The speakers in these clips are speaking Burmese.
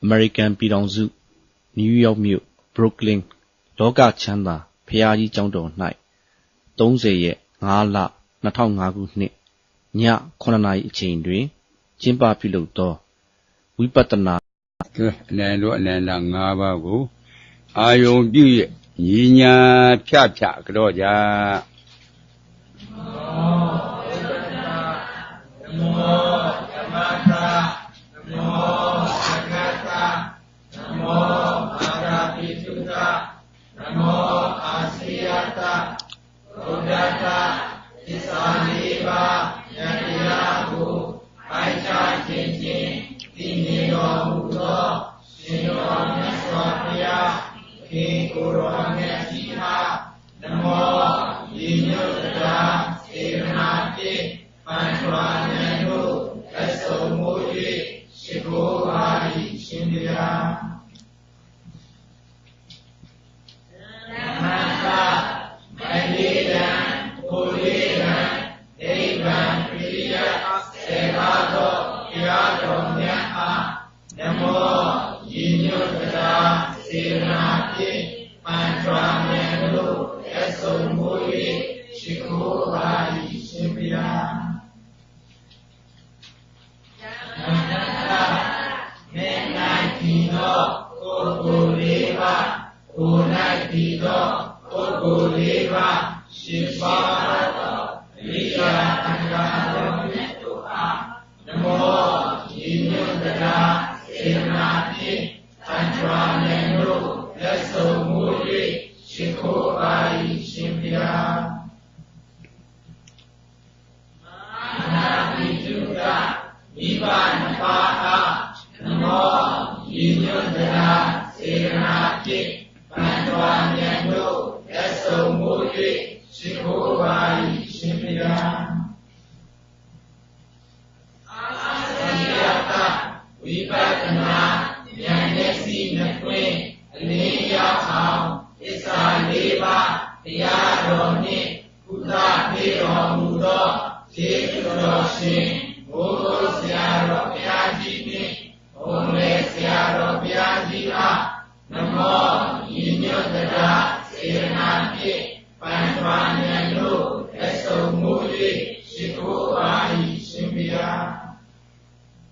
American ပြည်ထောင်စု New York မြို့ Brooklyn လောကချမ်းသာဖျားကြီးကျောင်းတော်၌30ရက်5လ2005ခုနှစ်ည9နာရီအချိန်တွင်ကျင်းပပြုလုပ်သောဝိပဿနာအနန္တအနန္တ5ပါးကိုအာယုံပြု၍ညီညာဖြဖြကြောကြ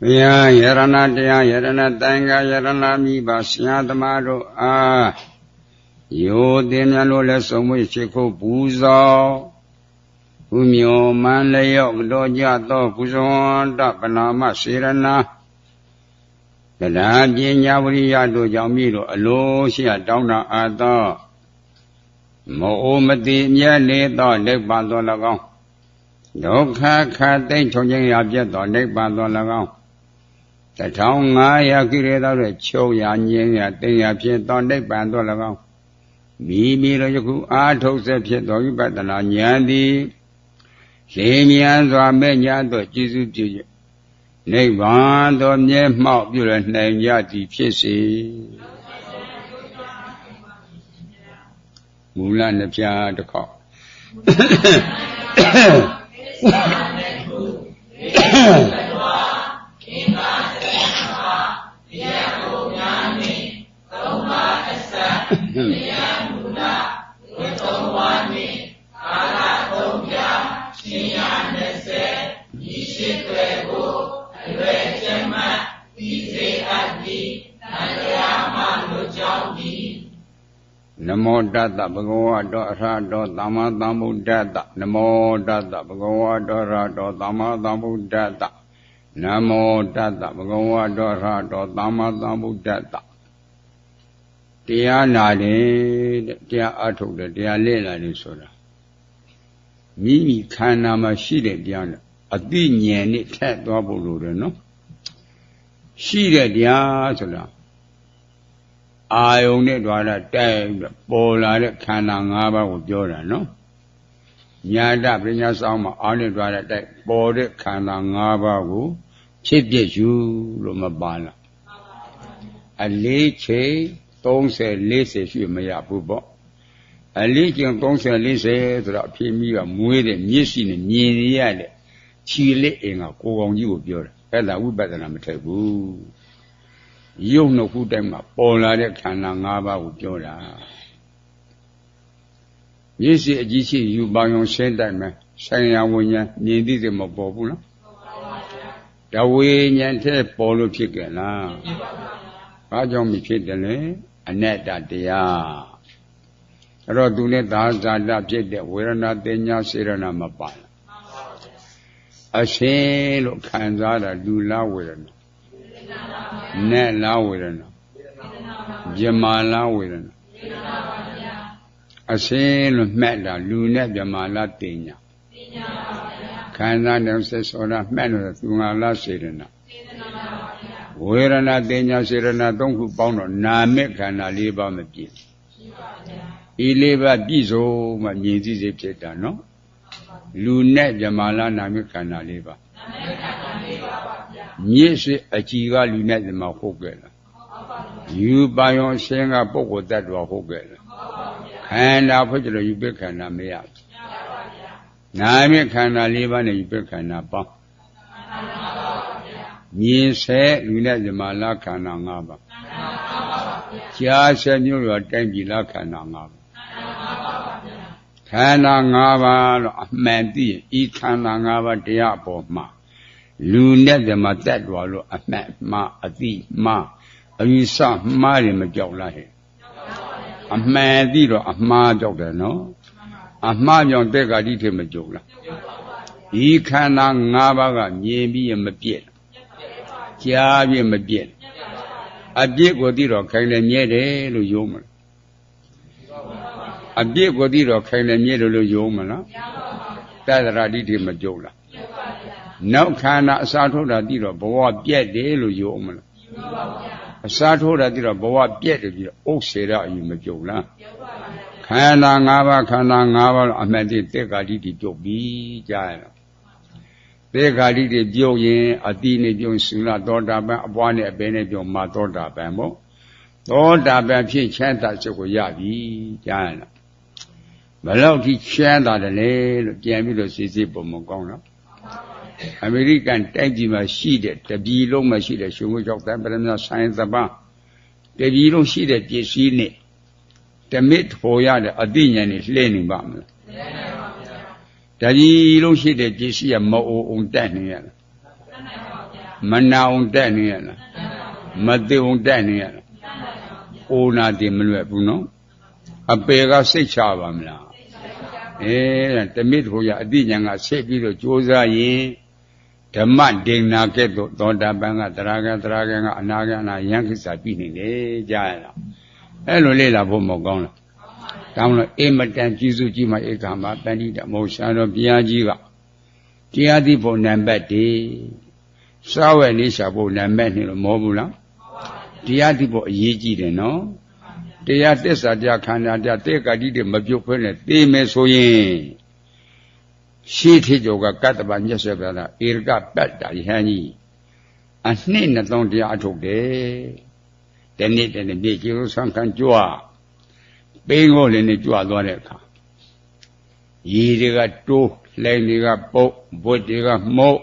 ယရဏတရားယရဏတန်ခါယရဏမိပါဆရာသမားတို့အားယောတင်များလို့လဲဆုံးမရှိခိုးပူဇော်ဥမြောမန်လျော့တော်ကြသောပူဇော်တပနာမစေရဏတရားပညာဝရိယတို့ကြောင့်မိတို့အလိုရှိတောင်းတအားသောမောမတိမြတ်လေသောနိဗ္ဗာန်တော်၎င်းဒုက္ခခသိမ့်ချုံခြင်းရပြတ်သောနိဗ္ဗာန်တော်၎င်း1500ကိလေသာတို့ချုပ်ရငြင်းရသိရဖြစ်သောနိဗ္ဗာန်တော်၎င်းမိမိတို့ယခုအာထုတ်ဆက်ဖြစ်သောဝိပဿနာဉာဏ်သည်ရှင်မြန်စွာမဲ့ညာသောကျေးဇူးပြု၍နိဗ္ဗာန်တော်မြဲမှောက်ပြုရနိုင်ကြသည်ဖြစ်စေမူလနှစ်ဖြာတစ်ခေါက်နမောတတဗဂဝတောအရဟတောသမ္မာသမ္ဗုဒ္ဓတနမောတတဗဂဝတောအရဟတောသမ္မာသမ္ဗုဒ္ဓတနမောတတဗဂဝတောအရဟတောသမ္မာသမ္ဗုဒ္ဓတတရားနာတယ်တရားအထုတ်တယ်တရားလေ့လာတယ်ဆိုတာမိမိခန္ဓာမှာရှိတဲ့တရားနဲ့အသိဉာဏ်နဲ့ထက်သွားဖို့လိုတယ်နော်ရှိတဲ့တရားဆိုတာအာယုန်နဲ့တွားတာတိုက်ပေါ်လာတဲ့ခန္ဓာ၅ပါးကိုပြောတာနော်ညာတပညာဆောင်မှာအာနဲ့တွားတဲ့တိုက်ပေါ်တဲ့ခန္ဓာ၅ပါးကိုဖြစ်ပြယူလို့မပါလားအလေးချိန်30 40ရှိမရဘူးပေါ့အလေးချိန်30 40ဆိုတော့အဖေမိကမွေးတဲ့မျက်စိနဲ့မြင်ရတဲ့ခြေလက်အင်ကကိုကောင်ကြီးကိုပြောတယ်အဲ့ဒါဝိပဿနာမထက်ဘူး ရုပ်နှစ်ခုတိုင်းမှာပေါ်လာတဲ့ခန္ဓာ၅ပါးကိုပြောတာမျက်စိအကြည့်ရှိယူပါယုံရှင်းတိုင်းမှာဆိုင်ရာဝိညာဉ်မြင်သိစေမပေါ်ဘူးလားတဝိညာဉ်ထဲပေါ်လို့ဖြစ်ကြလားဘာကြောင့်မဖြစ်တယ်လဲအနတ္တတရားအဲ့တော့သူနဲ့သာဇာတဖြစ်တဲ့ဝေဒနာတင်ညာစေရနာမပါလားအရှင်းလို့ခံစားတာလူလားဝေဒနာနဲ့လားဝေဒနာမြမာလားဝေဒနာအရှင်းလို့မှတ်တာလူနဲ့မြမာလားတင်ညာခံစားတဲ့ဆက်စောတာမှတ်လို့သူငါလားစေရနာဝေဒနာတင်ညာစေရနာသုံးခုပေါင်းတော့နာမခန္ဓာ၄ပါးမပြည့်ဤ၄ပါးပြည့်စုံမှမြင်သိစေဖြစ်တာနော်လူနဲ့မြမာလားနာမခန္ဓာ၄ပါးမြင့်စေအကြည်ကလူနဲ့မြမာဟုတ်ကြလားယူပါယောအရှင်းကပုဂ္ဂိုလ်တ attva ဟုတ်ကြလားခန္ဓာဖြစ်ကြလို့ယူပခန္ဓာမရဘူးနာမခန္ဓာ၄ပါးနဲ့ယူပခန္ဓာပေါင်းမြင်စေလူနဲ့မြမာလားခန္ဓာ၅ပါးကြားစေမျိုးရောတိုင်းပြည်လားခန္ဓာ၅ပါးခန္ဓာ၅ပါးလို့အမှန်သိရင်ဤခန္ဓာ၅ပါးတရားအပေါ်မှာလူနဲ့ဓမ္မတ attva လို့အမှန်မှားအသိမှားအယူဆမှားတယ်မကြောက်လားဟဲ့အမှန်သိတော့အမှားကြောက်တယ်နော်အမှားကြောင့်တက်ဂါတိထေမကြုံလားဤခန္ဓာ၅ပါးကမြင်ပြီးရင်မပြည့်ကြားပြီးမပြည့်အပြည့်ကိုသိတော့ခိုင်လည်းမြဲတယ်လို့ယုံမလားအပြည့်ကိုသိတော့ခိုင်လည်းမြဲတယ်လို့ယုံမလားတသရတိထေမကြုံလားနောက်ခန္ဓာအစာထုတ်တာသိတော့ဘဝပြည့်တယ်လို့ယုံမလားအစာထုတ်တာသိတော့ဘဝပြည့်တယ်ပြီးတော့ဥစ္စေရအယူမကြုံလားခန္ဓာ၅ပါးခန္ဓာ၅ပါးလို့အမှန်တည်းတေက္ခာတိတိပြုတ်ပြီးကြားရတော့တေက္ခာတိတိပြုတ်ရင်အတိနဲ့ပြုတ်သုလသောတာပန်အပွားနဲ့အပင်နဲ့ပြုတ်မသောတာပန်ပေါ့သောတာပန်ဖြစ်ချမ်းသာစိတ်ကိုရပြီကြားရတော့ဘယ်လောက်ထိချမ်းသာတယ်လဲလို့ပြန်ပြီးတော့စစ်စစ်ပုံမကောင်းတော့အမေရိကန်တိုက်ကြီးမှာရှိတဲ့တပြည်လုံးမှာရှိတဲ့ရှင်ဝိကျောက်တန်ပရမဆိုင်သဘာတပြည်လုံးရှိတဲ့ပစ္စည်းနဲ့ဓမစ်ထော်ရတဲ့အသိဉာဏ်နဲ့လှည့်နေပါမလားတပြည်လုံးရှိတဲ့ပစ္စည်းကမအိုအောင်တက်နေရလားမနာအောင်တက်နေရလားမသိအောင်တက်နေရလားအိုနာတင်မလွယ်ဘူးနော်အပေကစိတ်ချပါမလားဓမစ်ထော်ရအသိဉာဏ်ကဆက်ပြီးတော့ကြိုးစားရင်ဓမ္မဒိဏကဲ့သို့သောတာပန်ကသရဂံကအနာဂံအယံခိစ္စပြီးနေတယ်ကြားရလားအဲ့လိုလေ့လာဖို့မကောင်းလားတောင်းလို့အမတန်ကျေးဇူးကြီးမှဧကမှာပဏိတမောရှာတော်ဘုရားကြီးကတရားသိဖို့နံပါတ်1စာဝဲလေးရှာဖို့နံပါတ်2လို့မောဘူးလားတရားသိဖို့အရေးကြီးတယ်နော်တရားတစ္ဆာတရားခန္ဓာတရားတေက္ခာတိတွေမပြုတ်ဖဲနဲ့သိမယ်ဆိုရင်ရှိထေကျော်ကကတ္တပညက်ဆွဲပြတာဧရကပတ္တာယဟန်ကြီးအနှစ်2000တရားအထုတ်တယ်တနေ့တနေ့ပြေကျိုးဆန်းခံကြွပိန်းကိုလည်းနဲ့ကြွသွားတဲ့အခါရေတွေကတိုးလှိုင်းတွေကပုတ်ဘွတ်တွေကမှုတ်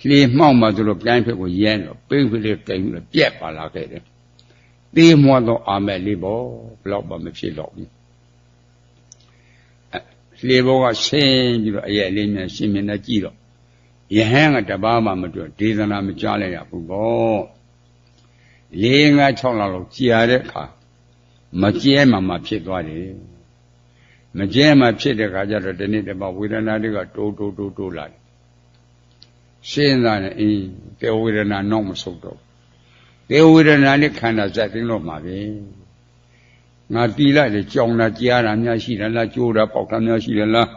လေမှောက်မှသူတို့ကိုင်းဖက်ကိုရဲတော့ပိန်းဖက်လေးကိန်းလို့ပြက်ပါလာခဲ့တယ်တေးမွှသောအာမဲ့လေးပေါ့ဘလောက်မှမဖြစ်တော့ဘူးလေဘောကဆင်းပြီးတော့အရဲ့လေးများရှင်မြင်နေကြည့်တော့ယဟန်ကတပါးမှမတွေ့ဒေသနာမကြားလိုက်ရဘူးပေါ့၄၅6လလောက်ကြာတဲ့အခါမကျဲမှဖြစ်သွားတယ်မကျဲမှဖြစ်တဲ့အခါကျတော့ဒီနေ့တပတ်ဝေဒနာတွေကတိုးလာတယ်ရှင်းသားနဲ့တေဝေဒနာနောက်မဆုတ်တော့တေဝေဒနာနဲ့ခန္ဓာဇက်သိမ်းလို့မှာပဲငါတီလိုက်လေကြောင်တာကြားတာများရှိတယ်လားကြိုးတာပေါက်တာများရှိတယ်လား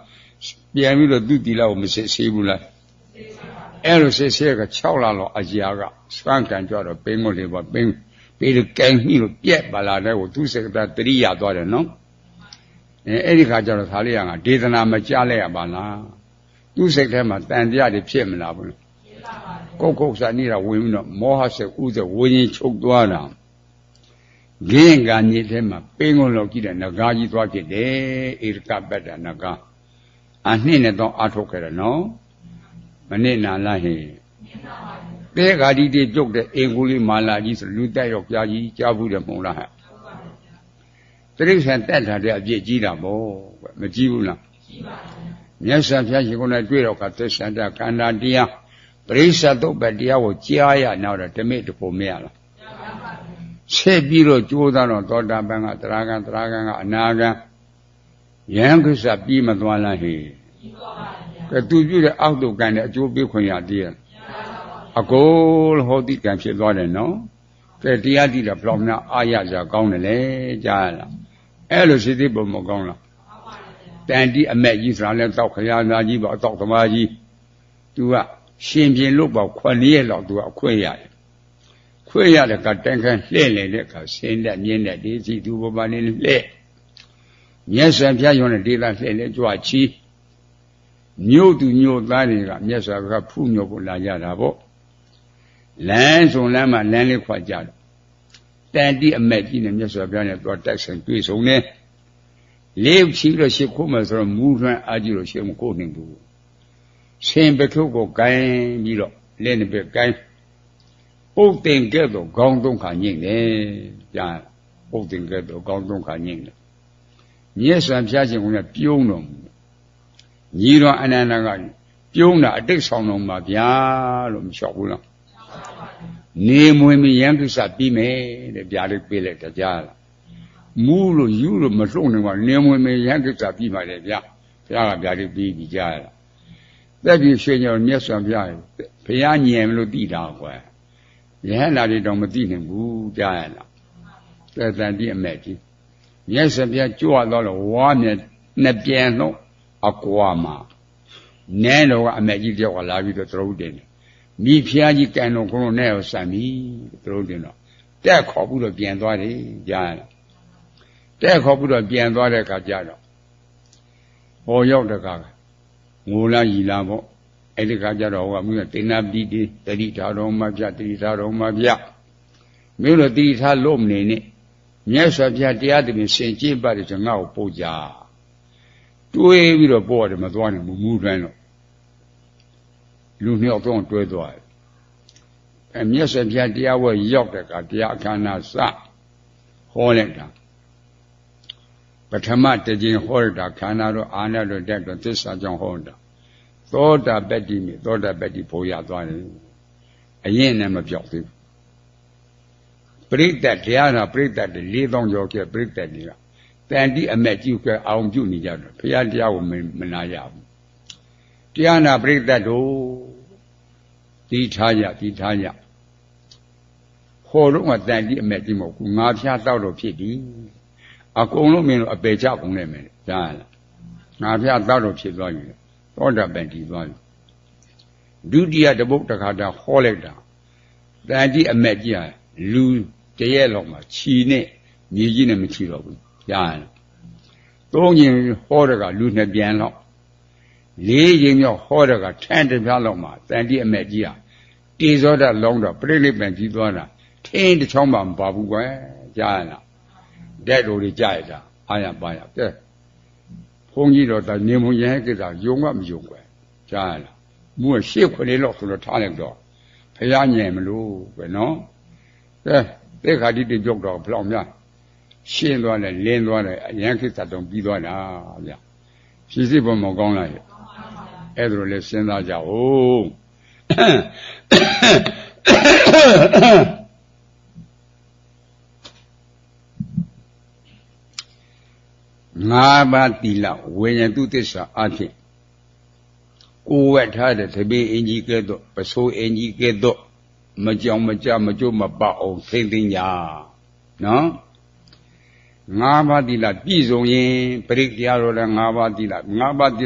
ပြန်ပြီးတော့သူတီလာကိုမစစ်ဆေးဘူးလားအဲ့လိုစစ်ဆေးက6လလောက်အကြာကစွမ်းကန်ကြတော့ပိန်းမလေးပါပိန်းပြီးတော့ကင်ပြီးတော့ပြက်ပါလာတဲ့ကိုသူစကတာတရိယာသွားတယ်နော်အဲ့ဒီခါကျတော့ခါလေးကငါဒေသနာမကြားလိုက်ရပါလားသူစိတ်ထဲမှာတန်တရားတွေဖြစ်မလားဘူးကုတ်စာနေတာဝင်ပြီးတော့မောဟစိတ်ဥစ္စာဝิญဉ်ချုပ်သွားတာဂင်းကညစ်ထဲမှာပိန်းကုန်လောက်ကြည့်တဲ့နဂါကြီးသွားဖြစ်တယ်ဧရကပတ္တနဂါအနှစ်နဲ့တော့အထုတ်ခဲ့တယ်နော်မနစ်နာလားဟင် တဲခါဒီတိပြုတ်တဲ့အင်ကိုလေးမာလာကြီးဆိုလူတက်ရောက်ကြားကြီးကြားဘူးတယ်မဟုတ်လားဟဲ့တိရစ္ဆာန်တက်တာတဲ့အပြစ်ကြီးတာပေါ့မကြီးဘူးလားကြီးပါဘူးမြတ်စွာဘုရားရှင်ကိုယ်နဲ့တွေ့တော့ကသစ္စာတခန္ဓာတရားပရိစ္ဆသုတ်ပတရားကိုကြားရနောက်တော့ဓမိတဖို့မရလားဆက်ပြီးတော့ကြိုးစားတော့သောတာပန်ကသရဂံကအနာဂံယံကိစ္စပြီးမသွားလားဟေ့ကဲသူပြုတဲ့အောက်တုတ်ကံနဲ့အကျိုးပေးခွင့်ရသေးရဲ့အကုန်ဟောတိကံဖြစ်သွားတယ်နော်ကဲတရားတိတာဘလောက်များအာရကြကောင်းတယ်လေကြားရလားအဲ့လိုရှိသေးပုံမကောင်းလားတန်တိအမက်ကြီးဆိုတာလဲတောက်ခရာနာကြီးပေါ့အတောက်သမားကြီးသူကရှင်ပြင်လို့ပေါ့9ရက်လောက်သူကအခွင့်ရတယ်ခွင့်ရတဲ့ကတန်ခမ်းလှည့်လေတဲ့ကဆင်းတဲ့မြင်းတဲ့ဒီစီသူဘဘာနေလှည့်မျက်စွာပြရုံနဲ့ဒေသလှည့်လေကြွချီမြို့သူမြို့သားတွေကမျက်စွာကဖူးမြို့ကိုလာကြတာပေါ့လမ်းစုံလမ်းမှာလမ်းလေးခွာကြတယ်တန်တိအမက်ကြီးနဲ့မျက်စွာပြနဲ့သွားတိုက်ဆိုင်တွေ့ဆုံနေလေးချီလို့ရှ िख ိုးမယ်ဆိုတော့မူထွန်းအားကြီးလို့ရှ िख မကိုနိုင်ဘူးရှင်ပထုကိုကိုင်းပြီးတော့လက်နှစ်ဘက်ကိုင်းပုတ်တင်ကဲ့သို့ခေါင်းသုံးခါညှိတယ်ကြားပုတ်တင်ကဲ့သို့ခေါင်းသုံးခါညှိတယ်မျက်စွာပြခြင်းကပြုံးတော်မူညီတော်အနန္ဒကပြုံးတာအတိတ်ဆောင်တော်မှာဗျာလို့မလျှောက်ဘူးလားနေမွေမရန်ကိစ္စပြီးမယ်တဲ့ဗျာလေးပြေးလိုက်တကြားလားမူးလို့ယူလို့မလှုပ်နိုင်ပါနေမွေမရန်ကိစ္စပြီးပါလေဗျာဘုရားကဗျာလေးပြီးပြီးကြားရလားသက်ပြီးရွှေညောမျက်စွာပြရင်ဘုရားညံလို့တည်တာကွယ်ယဟန္တာတွေတော့မသိနိုင်ဘူးကြားရလားသက်တန်တိအမက်ကြီးမျက်စွာပြကြွတော့လို့ဝါမျက်နှစ်ပြန်လုံးအကွာမှာနန်းတော်ကအမက်ကြီးတယောက်ကလာပြီးတော့သရုပ်တင်တယ်မိဖုရားကြီးကန်တော်ကိုယ်နဲ့ဆံပြီးသရုပ်တင်တော့တက်ခေါ်ပြီးတော့ပြန်သွားတယ်ကြားရလားတက်ခေါ်ပြီးတော့ပြန်သွားတဲ့အခါကျတော့ဟောရောက်တဲ့အခါငိုလားရီလားပေါ့အဲ့ဒီခါကျတော့ဟိုကမြို့တေနာပိတိတတိထားတော်မှာပြတတိထားတော်မှာပြမြို့လိုတတိထားလို့မနေနဲ့မြတ်စွာဘုရားတရားသဖြင့်ဆင်ကျင့်ပါတယ်ဆိုငါ့ကိုပို့ကြတွေးပြီးတော့ပို့ရတယ်မသွားနိုင်ဘူးမူထွန်းတော့လူနှစ်ယောက်တော့တွဲသွားတယ်အဲမြတ်စွာဘုရားတရားဝဲရောက်တဲ့အခါတရားအခမ်းအနားစဟောလိုက်တာပထမတစ်ကြိမ်ဟောရတာခန္ဓာတော့အာနာတော့တက်တော့သစ္စာကြောင့်ဟောတာသောတာပတ္တိမြေသောတာပတ္တိဘုရားသွားတယ်အရင်နဲ့မပြောက်သေးဘူးပရိသတ်တရားနာပရိသတ်တွေ4000ကျော်ကျပရိသတ်တွေကတန်တိအမက်ကြီးကအောင်ပြုနေကြတယ်ဘုရားတရားကိုမနာရဘူးတရားနာပရိသတ်တို့ဒီထားကြဟောတော့ကတန်တိအမက်ကြီးမဟုတ်ဘူးငါဖျားတောက်တော့ဖြစ်ပြီအကုန်လုံးမင်းတို့အပေချကုန်နေမယ်ကြားလားငါဖျားတောက်တော့ဖြစ်သွားပြီသောတာပန်တည်သွားပြီဒုတိယတပုတ်တစ်ခါတည်းဟောလိုက်တာတန်တိအမက်ကြီးဟာလူတရက်လောက်မှခြီနဲ့မြေကြီးနဲ့မခြီတော့ဘူးကြားလားသုံးချိန်ဟောတဲ့ကလူနှစ်ပြန်လောက်လေးချိန်မြောက်ဟောတဲ့ကထန်းတစ်ပြားလောက်မှတန်တိအမက်ကြီးဟာတေဇောဒလောင်းတော့ပြိဋိဘံကြီးသွားတာထင်းတစ်ချောင်းမှမပါဘူးကွယ်ကြားလားတဲ့တို့တွေကြားရတာအာရပါရကဲဘုန်းကြီးတော်နေမွန်ရဲ့ကိစ္စယုံကမယုံကွယ်ကြားလားမူရှေ့ခွလေးလောက်ဆိုတော့ထားလိုက်တော့ဖះညံမလို့ပဲနော်ကဲတေခါတိတိပြုတ်တော့ဘလောက်များရှင်းသွားတယ်လင်းသွားတယ်အရန်ကိစ္စတုံးပြီးသွားတာဗျဖြည့်စိတ်ပေါ်မကောင်းလားအဲ့ဒါလိုလဲစဉ်းစားကြအောင်ငါးပါးသီလဝိညာဉ်သူသစ္စာအဖြစ်ကိုယ်ဝတ်ထားတဲ့တပည့်အင်ကြီးကဲ့သို့ပစိုးအင်ကြီးကဲ့သို့မကြောင်မကြမကြိုးမပအောင်ထိမ့်သိမ်းကြနော်ငါးပါးသီလပြည့်စုံရင်ပရိတရားတော်လည်းငါးပါးသီ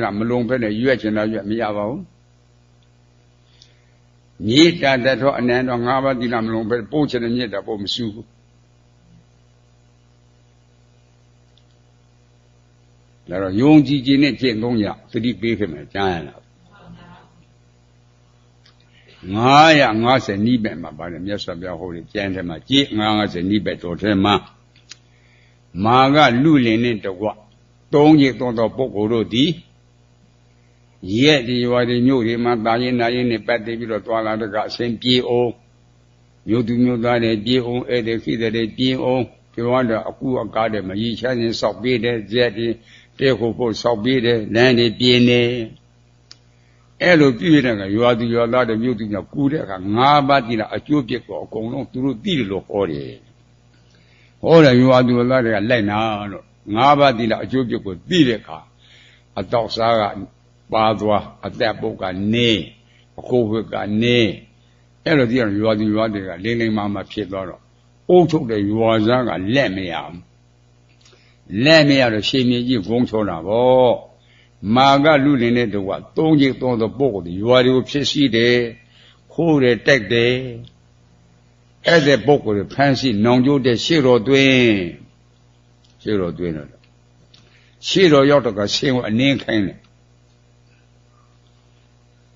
လမလုံဖက်နဲ့ရွက်ချင်တာရွက်မရပါဘူးမြေတာတထောအနန္တငါးပါးသီလမလုံဖက်ပို့ချင်တဲ့မြေတာပို့မစူးဘူးဒါတော့ယုံကြည်ခြင်းနဲ့ကျင့်သုံးရသတိပေးခဲ့မယ်ကြားရလား950နိဗ္ဗာန်မှာပါတယ်မြတ်စွာဘုရားဟောတယ်ကျမ်းထဲမှာကြည်950နိဗ္ဗာန်တော်ထဲမှာမာကလူလင်နဲ့တကွသုံးရည်သောပုဂ္ဂိုလ်တို့သည် ရက်ဒီရွာတွေမြို့တွေမှာတာရင်နာရင်နဲ့ပတ်သိပြီးတော့သွားလာတော့ကအစဉ်ပြေအောင်မြို့သူမြို့သားတွေပြေအောင်အဲ့ဒီခိတဲ့ပြေအောင်ပြောတော့အကူအကားတွေမကြီးချမ်းရင်စောက်ပေးတယ်ဇက်တွေတဲခုဖို့စောက်ပေးတယ်လမ်းတွေပြင်းနေအဲ့လိုပြည့်တဲ့ကရွာသူရွာသားတွေမြို့သူများကူတဲ့အခါ၅ပါးတိလာအကျိုးပြစ်ကိုအကုန်လုံးသူတို့သိတယ်လို့ဟောတယ်ဟောတယ်ရွာသူရွာသားတွေကလိုက်နာလို့၅ပါးတိလာအကျိုးပြစ်ကိုသိတဲ့အခါအတော့စားကပါသွားအသက်ပုတ်ကနေအကိုဝတ်ကနေအဲ့လိုကြည့်ရရွာသူရွာတွေကလိမ့်လိမ့်မာမာဖြစ်သွားတော့အုပ်ချုပ်တဲ့ရွာသားကလက်မရဘူးလက်မရတော့ရှင်မြကြီးဂုံးချောတာဗောမာကလူလင်တဲ့တော့ကသုံးကြီးသုံးသောပုဂ္ဂိုလ်တွေရွာတွေကိုဖြစ်စီတယ်ခိုးတယ်တိုက်တယ်အဲ့တဲ့ပုဂ္ဂိုလ်တွေဖမ်းဆီးနောင်ကျိုးတဲ့ရှေ့တော်တွင်တော့ရှေ့တော်ရောက်တော့ကဆင်းကိုအနှင်းခိုင်းတယ်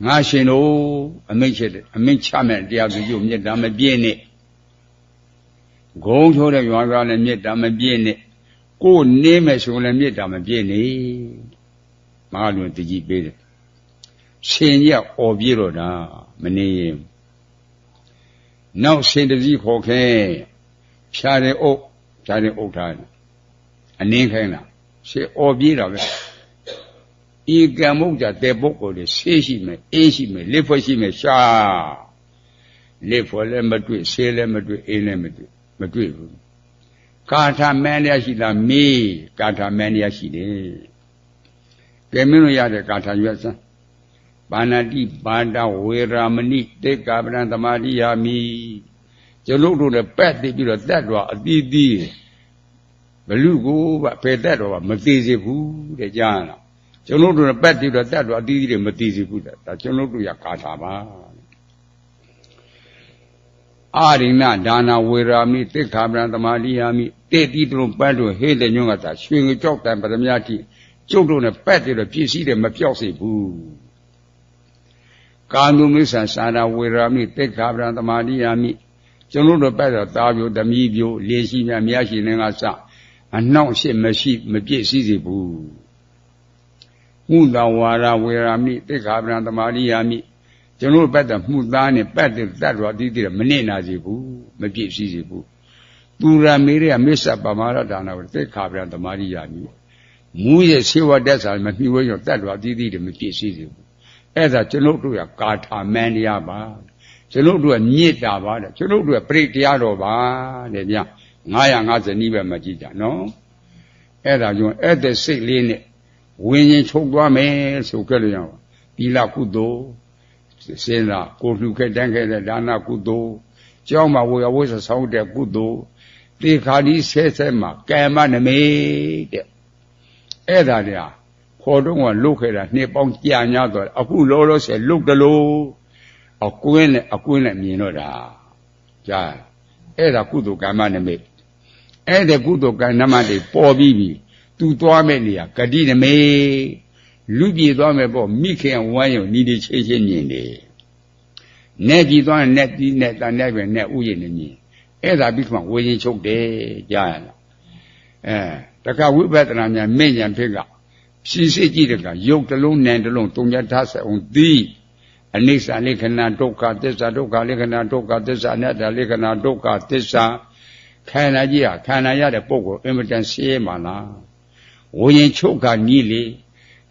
ငါရှင်တို့အမိန့်ချက်တယ်အမိန့်ချမဲ့တရားသူကြီးမြတ်တာမပြည့်နဲ့ဂုံးချိုးတဲ့ရွာသားလည်းမြတ်တာမပြည့်နဲ့ကိုယ်နေမဲ့ဆိုလည်းမြတ်တာမပြည့်နဲ့မဟာလွန်တကြီးပေးတယ်ရှင်ကြီးကអော်ပြေတော့တာမနေရင်နောက်ရှင်တကြီးခေါ်ခဲဖြာတဲ့အုပ်ထားတယ်အနှင်းခိုင်းတာရှင်អော်ပြေတာပဲဤကံမုတ်ကြတဲ့ပုဂ္ဂိုလ်တွေဆေးရှိမယ်အေးရှိမယ်လက်ဖွဲ့ရှိမယ်ရှာလက်ဖွဲ့လည်းမတွေ့ဆေးလည်းမတွေ့အေးလည်းမတွေ့ဘူးကာထာမန်းရရှိလားမေးကာထာမန်းရရှိတယ်ကဲမင်းတို့ရတဲ့ကာထာရွက်စမ်းပါဏတိပါဒဝေရာမဏိတေကာပရံသမာဓိယာမိကျွန်ုပ်တို့လည်းပက်သိပြီးတော့တတ်တော်အသီးသီးဘလူကိုဖယ်တတ်တော်ကမသေးစေဘူးတဲ့ကြားလားကျွန်ုပ်တို့ပတ်ပြီးတော့တတ်တော်အသီးသီးတွေမသေးစေဘူးတဲ့ဒါကျွန်ုပ်တို့ရကာထာပါအာရိဏဒါနာဝေရာမိတိခာပရံသမာဓိယာမိတေတိတုံပတ်တို့ဟေတဲ့ညွန့်ကသာရွှေငကြောက်တံပရမယတိကျုပ်တို့နဲ့ပတ်ပြီးတော့ပြည့်စည်တယ်မပြောက်စေဘူးကာနုမိစ္ဆာသာနာဝေရာမိတိခာပရံသမာဓိယာမိကျွန်ုပ်တို့ပတ်တော့တာပြိုသမီးပြိုလေရှိမြမြရှိနေကစအနှောင့်ရှစ်မရှိမပြည့်စည်စေဘူးမှုသာဝါရဝေရာမိတိခာပရံသမာဓိယာမိကျွန်တော်ပတ်တဲ့မှုသားနဲ့ပတ်တဲ့တတ်တော်အသီးသီးမနစ်နာစေဘူးမပြည့်စည်စေဘူးသူရမေရမစ္ဆပမာရဒါနာကိုတိခာပရံသမာဓိယာမိမူရဲ့ဆေဝတ္တဆာမမြှဝဲရောတတ်တော်အသီးသီးတွေမပြည့်စည်စေဘူးအဲ့ဒါကျွန်တော်တို့ကကာထာမန်တရားပါကျွန်တော်တို့ကမြစ်တာပါတဲ့ကျွန်တော်တို့ကပြိတ္တရားတော်ပါတဲ့ဗျာ950နီးပဲမကြည့်ကြနော်အဲ့ဒါကြောင့်အဲ့တဲ့စိတ်လေးနဲ့ဝิญဉ်ချုပ်သွားမယ်ဆိုကြလို့ရအောင်သီလကုသိုလ်စေနာကိုလှူခဲ့တန်းခဲ့တဲ့ဒါနကုသိုလ်ကျောင်းမှာဝေယဝိသဆောင်းတဲ့ကုသိုလ်သေခါဒီဆဲဆဲမှာကမ္မနမိတ်တဲ့အဲ့ဒါတွေခေါ်တော့ကလုတ်ခဲ့တာနှစ်ပေါင်းကြာညတော့အခုလောလောဆယ်လုတ်တယ်လို့အကွင်းနဲ့မြင်တော့တာကြားအဲ့ဒါကုသိုလ်ကမ္မနမိတ်အဲ့ဒီကုသိုလ်ကံနမတွေပေါ်ပြီးပြီသူသွားမဲ့နေရာဂတိနမိတ်လူပြည်သွားမဲ့ပေါ့မိခင်ဝမ်းရုံဤဒီချင်းချင်းမြင်တယ်နဲ့ပြည်သွားနဲ့တီးနဲ့တန်တဲ့ပဲနဲ့ဥယျာဉ်နဲ့မြင်အဲ့ဒါပြီးမှဝေရင်ချုပ်တယ်ကြားရလားတခါဝိပဿနာများမဲ့ညာဖြစ်ကဖြည့်စစ်ကြည့်တဲ့ကရုပ်တစ်လုံးနံတစ်လုံးတုံညထဆအောင်သိအနိစ္စလက္ခဏာဒုက္ခသစ္စာဒုက္ခလက္ခဏာဒုက္ခသစ္စာအနတ္တလက္ခဏာဒုက္ခသစ္စာခန္ဓာကြီးဟာခန္ဓာရတဲ့ပုဂ္ဂိုလ်အင်မတန်ဆင်းရဲမှလားဝိညာဉ်ချုပ်ကနီးလေ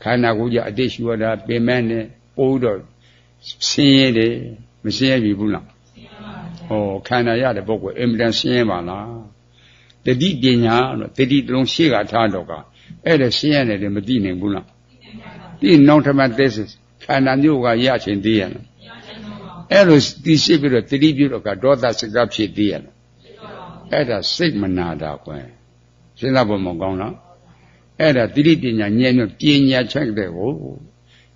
ခန္ဓာကိုယ်ကြီးအတိတ်ရှုရတာပင်မနဲ့ပို့တော့ဆင်းရဲတယ်မဆင်းရဲပြီဘူးလားဟောခန္ဓာရတဲ့ပုဂ္ဂိုလ်အင်မတန်ဆင်းရဲမှလားတတိပညာလို့တတိတလုံးရှေ့ကထားတော့ကအဲ့ဒါဆင်းရဲတယ်မသိနိုင်ဘူးလားဒီနောက်ထပ်သက်ခန္ဓာမျိုးကရချင်သေးရလားအဲ့လိုသိရှိပြီးတော့တတိပြုတော့ကဒေါသစကားဖြစ်သေးရလားအဲ့ဒါစိတ်မနာတာကွယ်စဉ်းစားဖို့မကောင်းလားအဲ့ဒါတိတိပညာဉာဏ်နဲ့ပညာချက်တဲ့ကို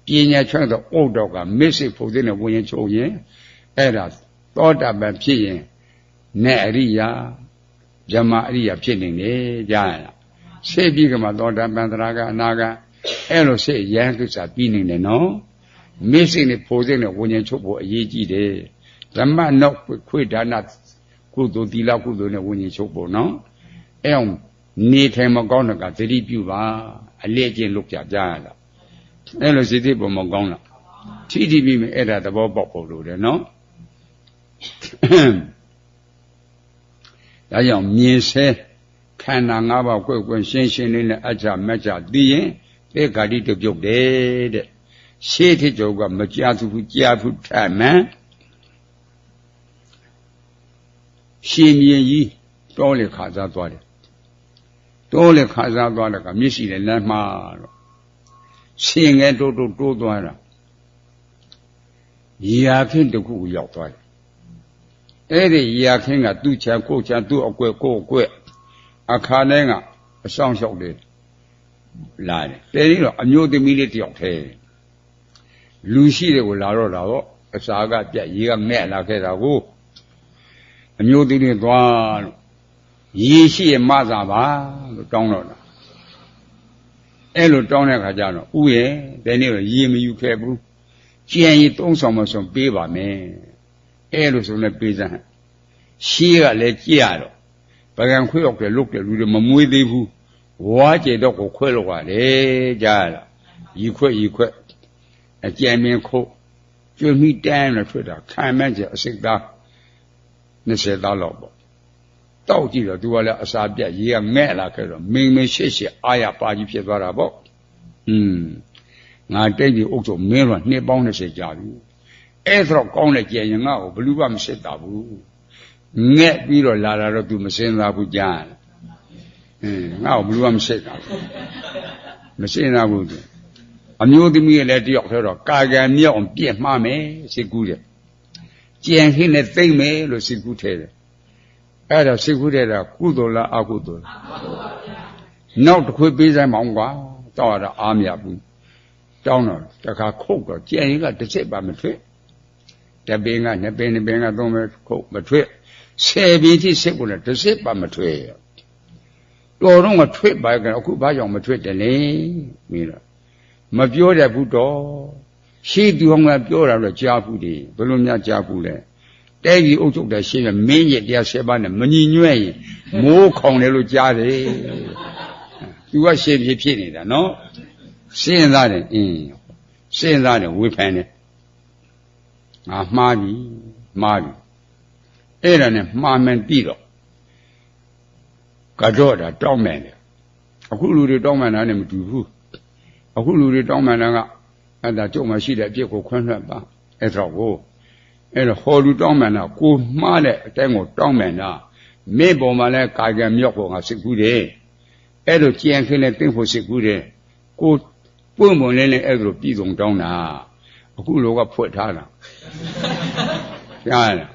ပညာချက်တော့ဥဒ္ဒောကမစ္စိဖို့တဲ့ဝိညာဉ်ချုပ်ရင်အဲ့ဒါသောတာပန်ဖြစ်ရင်နဲ့အရိယာဇမအရိယာဖြစ်နေတယ်ကြားရလားစိတ်ပြီးကမှသောတာပန်သရကအနာကအဲ့လိုစိတ်ရဟန်းကိစ္စပြီးနေတယ်နော်မစ္စိနဲ့ဖို့တဲ့ဝိညာဉ်ချုပ်ဖို့အရေးကြီးတယ်ဓမ္မနောက်ခွေဒါနကုသိုလ်သီလကုသိုလ်နဲ့ဝိညာဉ်ချုပ်ဖို့နော်အဲ့အောင်နေထိုင်မကောင်းတဲ့ကသတိပြုပါအလေးအကျင့်လုပ်ကြရတာ အဲ့လိုစိတ်သိပုံမကောင်းလားထိထိမိမိအဲ့ဒါသဘောပေါက်ဖို့လိုတယ်နော်ဒါကြောင့်မြင်ဆဲခန္ဓာ၅ပါးကွယ်ကွယ်ရှင်းရှင်းလေးနဲ့အကြမကြသိရင်သေဂါတိတပြုတ်တယ်တဲ့ရှေးထစ်ကျော်ကမကြားဘူးကြားဘူးထမှန်ရှင်မြင်ကြီးတောလေခါစားသွားတယ်တောလေခါစားသွားတယ်ကမျက်စိနဲ့လမ်းမှားတော့ရှင်ငယ်တိုးသွားတာရာခင်းတစ်ခုကိုရောက်သွားတယ်အဲ့ဒီရာခင်းကသူ့ချမ်းကိုချမ်းသူ့အကွက်ကိုအကွက်အခါတိုင်းကအဆောင်လျှောက်တယ်လာတယ်တဲပြီးတော့အမျိုးသမီးလေးတယောက်ထဲလူရှိတယ်ကိုလာတော့တာတော့အစာကပြက်ရေကမဲ့လာခဲ့တာကိုအမျိုးသမီးသွားလို့ရေရှိရမသာပါလို့တောင်းတော့တာအဲ့လိုတောင်းတဲ့ခါကျတော့ဥရဲ့ဒီနေ့တော့ရေမယူခဲ့ဘူးကြံရီသုံးဆောင်မဆုံးပေးပါမယ်အဲ့လိုဆိုလည်းပေးစမ်းရှေးကလည်းကြည့်ရတော့ပကံခွေးရောက်တယ်လုတ်တယ်လူတွေမမွေးသေးဘူးဝါကျေတော့ကိုခွဲလို့ရတယ်ကြားရလားရီခွက်အကြံမင်းခုတ်ကျွေးမိတန်းလို့ထွက်တာခံမဲ့ကျအစိတ်သား20သားလောက်ပေါ့တောက်ကြည့်တော့သူကလည်းအစာပြတ်ရေကမဲ့လာခဲ့တော့မင်းရှေ့အာရပါကြီးဖြစ်သွားတာပေါ့ငါတိတ်ပြီးအုပ်ချုပ်မင်းတော့နှစ်ပေါင်း20ကြာပြီအဲ့တော့ကောင်းတဲ့ကြံရင်ငါ့ကိုဘလူးကမစစ်တာဘူးငဲ့ပြီးတော့လာတာတော့ तू မစင်သားဘူးကြားငါ့ကိုဘလူးကမစစ်တာမစင်သားဘူးအမျိုးသမီးလည်းတယောက်ထဲတော့ကာကံမြောက်ပြက်မှားမယ်စိတ်ကူးတယ်ကြံခင်းနဲ့သိမ့်မယ်လို့စိတ်ကူးထဲတယ်အဲ့ဒါစိတ်ကူးထဲတာကုသိုလ်လားအကုသိုလ်လားနောက်တစ်ခွေပေးဆိုင်မအောင်ကွာတောက်ရတာအားမရဘူးတောင်းတော့တခါခုတ်တော့ကြံရင်ကတစ်ချက်ပါမထွက်တပင်းကနှစ်ပင်းကသုံးပဲခုတ်မထွက်10ပင်ထိစစ်ကိုလည်းတစ်ချက်ပါမထွက်တော်တော့ကထွက်ပါကအခုဘာကြောင့်မထွက်တယ်လဲမင်းတော့မပြောတတ်ဘူးတော့ရှေးသူအောင်ကပြောတာတော့ကြားဘူးတယ်ဘယ်လိုများကြားဘူးလဲတဲကြီးအုပ်ချုပ်တဲ့ရှေးကမင်းကြီးတရား7ပါးနဲ့မညီညွတ်ရင်မိုးခေါင်တယ်လို့ကြားတယ်သူကရှေးဖြစ်နေတာနော်စဉ်းစားတယ်စဉ်းစားတယ်ဝေဖန်တယ်ငါမှားပြီအဲ့ဒါနဲ့မှားမှန်ပြီတော့ကတော့တာတောင်းမှန်တယ်အခုလူတွေတောင်းမှန်တာနဲ့မတူဘူးအခုလူတွေတောင်းမှန်တာကအဲ့ဒါကျုပ်မှရှိတဲ့အပြစ်ကိုခွင့်လွှတ်ပါအဲ့တော့ဟောလူတောင်းမှန်တာကိုမှားတဲ့အတိုင်းကိုတောင်းမှန်တာမိပေါ်မှာလဲကာကံမြောက်ဖို့ငါစိတ်ကူးတယ်အဲ့လိုကြံခင်းနဲ့တင်းဖို့စိတ်ကူးတယ်ကိုပွင့်ပွင့်လင်းလင်းအဲ့လိုပြည်စုံတောင်းတာအခုလောကဖွက်ထားတာကြားလား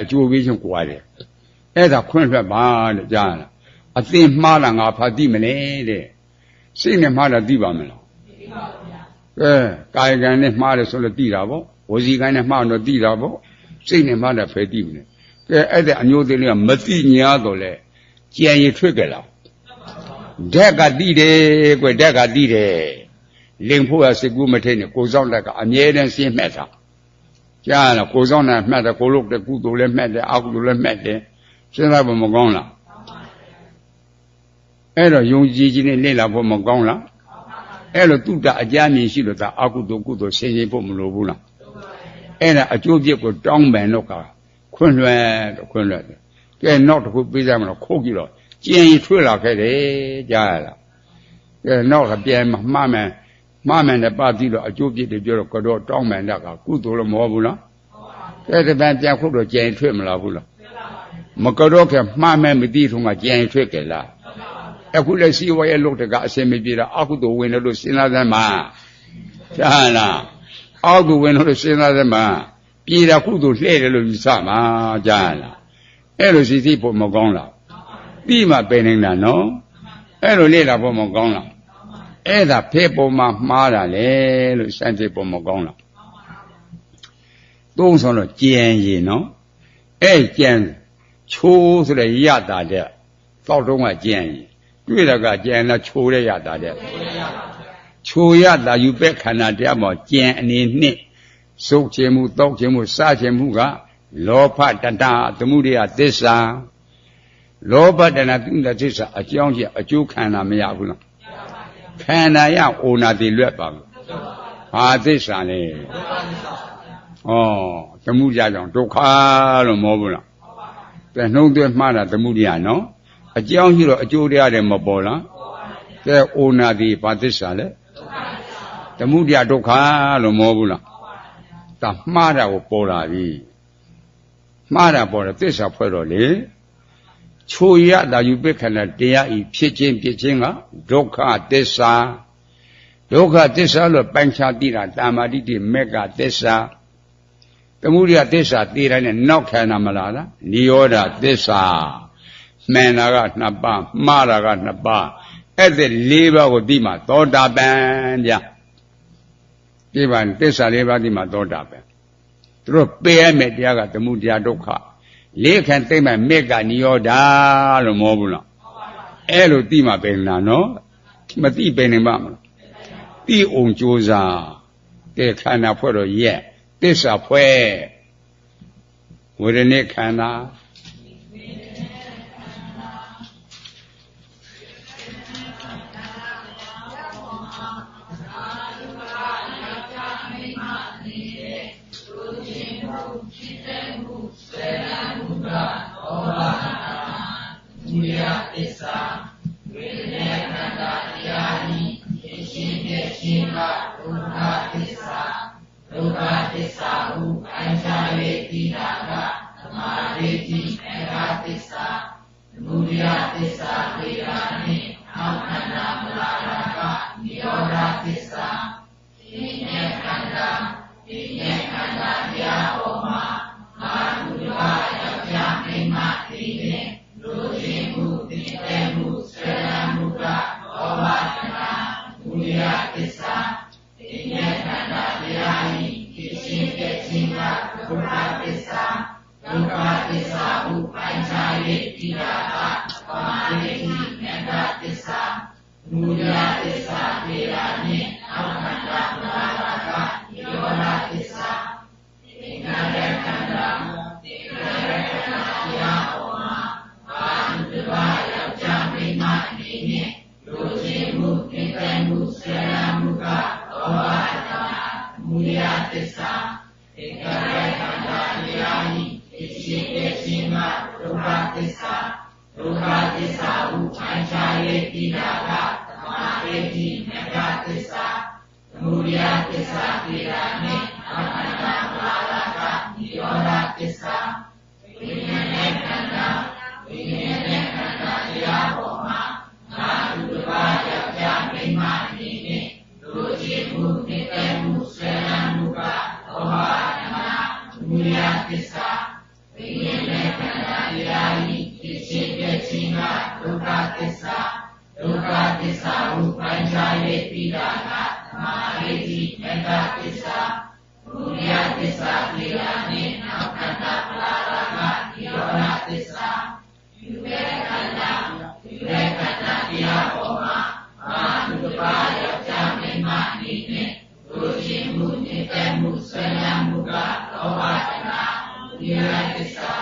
အကျိုးပေးချင်းကြွားတယ်အဲ့ဒါခွင့်လွှတ်ပါတဲ့ကြားလားအသိမှားတာငါဖာသိမလဲတဲ့စိတ်နဲ့မှားတာသိပါမလားသိပါဗျာကာယကံနဲ့မှားတယ်ဆိုလို့သိတာပေါ့ဝစီကံနဲ့မှားတော့သိတာပေါ့စိတ်နဲ့မှားတာဖယ်သိမလဲအဲ့ဒါအမျိုးသေးလေးကမသိညာတော့လေကြံရထွက်ကြလားဓာတ်ကသိတယ်ကွဓာတ်ကသိတယ်လင်ဖို့ရစိတ်ကူးမထိန်နဲ့ကိုစောင့်တက်ကအမြဲတမ်းရှင်းမှတ်တာကြားလားကိုစောင့်နဲ့မှတ်တယ်ကိုလုတ်တဲ့ကုသိုလ်လည်းမှတ်တယ်အကုသိုလ်လည်းမှတ်တယ်စဉ်းစားဖို့မကောင်းလားအဲ့တော့ယုံကြည်ခြင်းနဲ့လေ့လာဖို့မကောင်းလားအဲ့လိုတုတ္တအကြမြင်ရှိလို့ဒါအကုသိုလ်ကုသိုလ်ဆင်ခြင်ဖို့မလိုဘူးလားအဲ့ဒါအကျိုးပြစ်ကိုတောင်းပန်တော့ကခွင့်လွှဲတယ်ကဲနောက်တစ်ခုပေးကြမလို့ခိုးကြည့်တော့ကျင်ရီထွေးလာခဲ့တယ်ကြားရလားကဲနောက်ကပြန်မှားမှန်တဲ့ပါပြီးတော့အကျိုးပြစ်တွေပြောတော့ကတော့တောင်းပန်တတ်ကကုသိုလ်လည်းမဟုတ်ဘူးလားကဲတပံပြန်ခုတ်တော့ကျင်ရီထွေးမလာဘူးလားမကတော့ကမှားမှန်မသိထုံးကကျင်ရီထွေးကြလားအခုလည်းစီဝါရဲ့လုပ်တကအစင်မပြေတာအကုသိုလ်ဝင်လို့စဉ်းစားသမ်းမှာကြားလားအကုသိုလ်ဝင်လို့စဉ်းစားသမ်းမှာပြေတာကုသိုလ်လှဲ့တယ်လို့ယူဆမှာကြားလားအဲ့လိုစီဖို့မကောင်းလားပြီးမှပယ်နေတာနော်အဲ့လိုလေ့လာဖို့မကောင်းလားအဲ့ဒါဖေးပေါ်မှာမှားတာလေလို့စမ်းစစ်ဖို့မကောင်းလားသုံးဆောင်တော့ကြံရည်နော်အဲ့ကြံချိုးဆိုတဲ့ရတာတဲ့တောက်တော့ကကြံရည်တွေ့တာကကြံလာချိုးတဲ့ရတာတဲ့ချိုးရတာယူပဲခန္ဓာတရားမှာကြံအနေနဲ့စုပ်ခြင်းမှုတောက်ခြင်းမှုစားခြင်းမှုကလောဘတတသမှုရိယသစ္စာလောဘတဏသမှုရိယသစ္စာအကြောင်းကြီးအကျိုးခန္ဓာမရဘူးလားခန္ဓာရအိုနာတိလွတ်ပါဘူး ဘာသစ္စာလဲဩသမုဒယကြောင့်ဒုက္ခလို့မောဘူးလားကဲနှုံးသွင်းမှားတာသမုဒယနော်အကြောင်းရှိတော့အကျိုးတရားတွေမပေါ်လားကဲအိုနာတိဘာသစ္စာလဲသမုဒယဒုက္ခလို့မောဘူးလားဒါမှားတာကိုပေါ်လာပြီမှားတာပေါ်တယ်သစ္စာဖွဲ့တော့လေချိုရတာယူပိခဏတရားဤဖြစ်ခြင်းပြစ်ခြင်းကဒုက္ခသစ္စာဒုက္ခသစ္စာလို့ပိုင်းခြားသိတာတာမာတိတိမေကသစ္စာသမုဒယသစ္စာသိတိုင်းနဲ့နောက်ခံတာမလားနိရောဓသစ္စာမှန်တာက2ပါးမှားတာက2ပါးအဲ့ဒီ4ပါးကိုသိမှသောတာပန်ဗျဒီပါသစ္စာ4ပါးသိမှသောတာပန်သူတို့ပယ်ရမယ်တရားကသမုဒယဒုက္ခလေးခံသိမှမေကနိရောဓလို့မောဘူးလားအဲ့လိုသိမှပင်လားနော်မသိပင်နေမှာမလားသိအောင်ကြိုးစားကဲခန္ဓာဖွဲ့တော့ရက်သစ္စာဖွဲ့ဝေဒနိခန္ဓာသစ္စာဝေဒနာခန္ဓာတရားဤဖြစ်ခြင်းပြည့်ခြင်းကဒုက္ခသစ္စာဒုက္ခသစ္စာဟုအင်္ဂါရေတိတာကသမာဓိတိအင်္ဂါသစ္စာသမုဒယသစ္စာဝေဒနိအောက်ခန္ဓာမလာရာကနိရောဓသစ္စာဒီနေ့ခန္ဓာတရားပေါ်မှာအာဟုတဝယောက်ျားမိန်းမဒီနဲ့လူချင်းမှုသိတဲ့မှုစေရမှုကဘောဝတနာမူလသစ္စာဒီနေ့ခန္ဓာတရားဤဖြစ်ခြင်းပြည့်ခြင်းကဒုက္ခသစ္စာဒုက္ခသစ္စာဟုပိုင်းခြား၍ဒီတာကသမာဓိအင်္ဂါသစ္စာမူလသစ္စာပေရာနှင့်အောက်ခန္ဓာမလာရာကနိရောဓသစ္စာဒီနေ့ခန္ဓာတရားပေါ်မှာအာဟုတဝယောက်ျားမိန်းမအနေနဲ့လူချင်းမှုသိတဲ့မှုစေရမှုကဘောဝတနာမူလသစ္စာဧကရေခန္ဓာတရားဤဖြစ်ခြင်းပြည့်ခြင်းကဒုက္ခသစ္စာဒုက္ခသစ္စာဟုပိုင်းခြား၍သိတာကသမာဓိတိမေဃသစ္စာသမုဒယသစ္စာသိတာနှင့်အောက်ခန္ဓာမလာရာကနိရောဓသစ္စာဝိညာဉ်နဲ့ခန္ဓာတရားပေါ်မှာအာဟုတဝယောက်ျားမိန်းမအနေနဲ့လူချင်းမှုသိတဲ့မှုစေရမှုကဘောဝတနာမူလသစ္စာဝိညာဉ်နဲ့ခန္ဓာတရားဤဖြစ်ခြင်းပြည့်ခြင်းကဒုက္ခသစ္စာဒုက္ခသစ္စာဟုပိုင်းခြား၍ပြီးတာကသမာဓိတိမေဃသစ္စာမူလသစ္စာပေရာနှင့်နောက်ခန္ဓာပလာရာကနိရောဓသစ္စာဒီမေခန္ဓာတရားပေါ်မှာအာဟုတဝယောက်ျားမိန်းမအနေနဲ့လူချင်းမှုသိတဲ့မှုစေရမှုကလောဘတနာဒီရသစ္စာ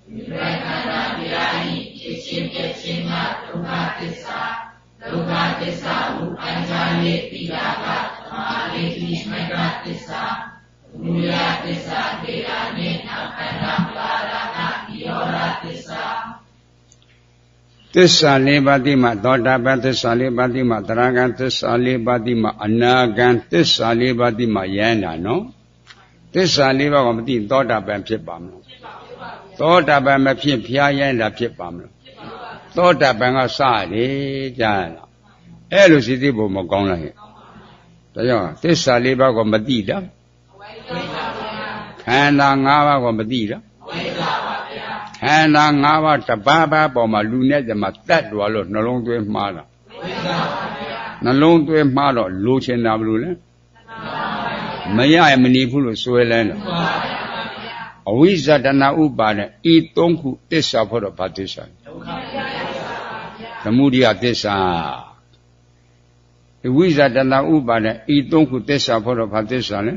ဒီမေခန္ဓာတရားဤဖြစ်ခြင်းပြည့်ခြင်းကဒုက္ခသစ္စာဒုက္ခသစ္စာဟုအင်္ဂါရေတိတာကသမာဓိတိမေဃသစ္စာမူလသစ္စာပေရာနှင့်နောက်ခန္ဓာမလာရာကနိရောဓသစ္စာသစ္စာ4ပါးတိမှသောတာပန်သစ္စာ4ပါးတိမှသရဂံသစ္စာ4ပါးတိမှအနာဂံသစ္စာ4ပါးတိမှယန္တာနော်သစ္စာ4ပါးကမသိသောတာပန်ဖြစ်ပါမလားသောတာပန်မဖြစ်ဖျားယန္တာဖြစ်ပါမလားသောတာပန်ကစတယ်ကြားလားအဲ့လိုစိတ်သိဖို့မကောင်းလားဟဲ့ဒါကြောင့်သစ္စာ4ပါးကမသိတာခန္ဓာ5ပါးကမသိတာခန္ဓာ5ပါးတပါးပါးပေါ်မှာလူနဲ့ကြမှာတတ်တော်လို့နှလုံးသွင်းမှားတာနှလုံးသွင်းမှားတော့လိုချင်တာဘလို့လဲမရရင်မနေဘူးလို့စွဲလဲတယ်အဝိဇ္ဇတနာဥပါဒဤ3ခုသစ္စာဖို့တော့ဘာသစ္စာသမုဒယသစ္စာအဝိဇ္ဇတနာဥပါဒဤ3ခုသစ္စာဖို့တော့ဘာသစ္စာလဲ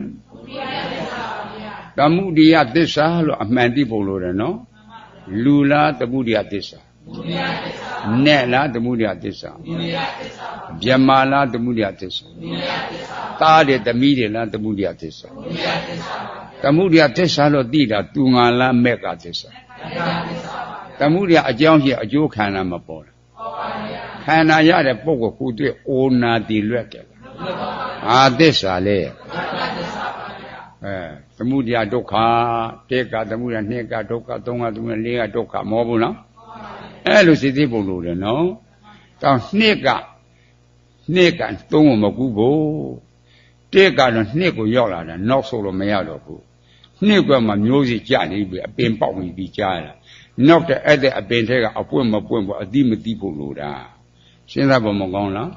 သမုဒယသစ္စာလို့အမှန်သိဖို့လိုတယ်နော်လူလားသမုဒယသစ္စာနဲ့လားသမုဒယသစ္စာဗျမလားသမုဒယသစ္စာ သားတဲ့သမီးတွေလားသမုဒိယသစ္စာသမုဒိယသစ္စာလို့သိတာသူငါလားမက်ကသစ္စာသမုဒိယအကြောင်းရှိအကျိုးခန္ဓာမပေါ်လားခန္ဓာရတဲ့ပုဂ္ဂိုလ်ခုတွေ့အိုနာတိလွတ်တယ်အာသစ္စာလေသမုဒိယဒုက္ခတေကသမုဒိယနှစ်ကဒုက္ခသုံးကသမုဒိယလေးကဒုက္ခမောဘူးနော်အဲ့လိုစိတ်သိပုံလို့တယ်နော်တောင်းနှစ်ကသုံးကိုမကူဘူးတေကတော့နှစ်ကိုရောက်လာတာနောက်ဆိုလို့မရတော့ဘူးနှစ်ကမှမျိုးစီကြနေပြီအပင်ပေါက်ပြီးကြားရတာနောက်တဲ့အဲ့တဲ့အပင်ထဲကအပွင့်မပွင့်ဘူးအတိမတိဖို့လို့တာစဉ်းစားဖို့မကောင်းလား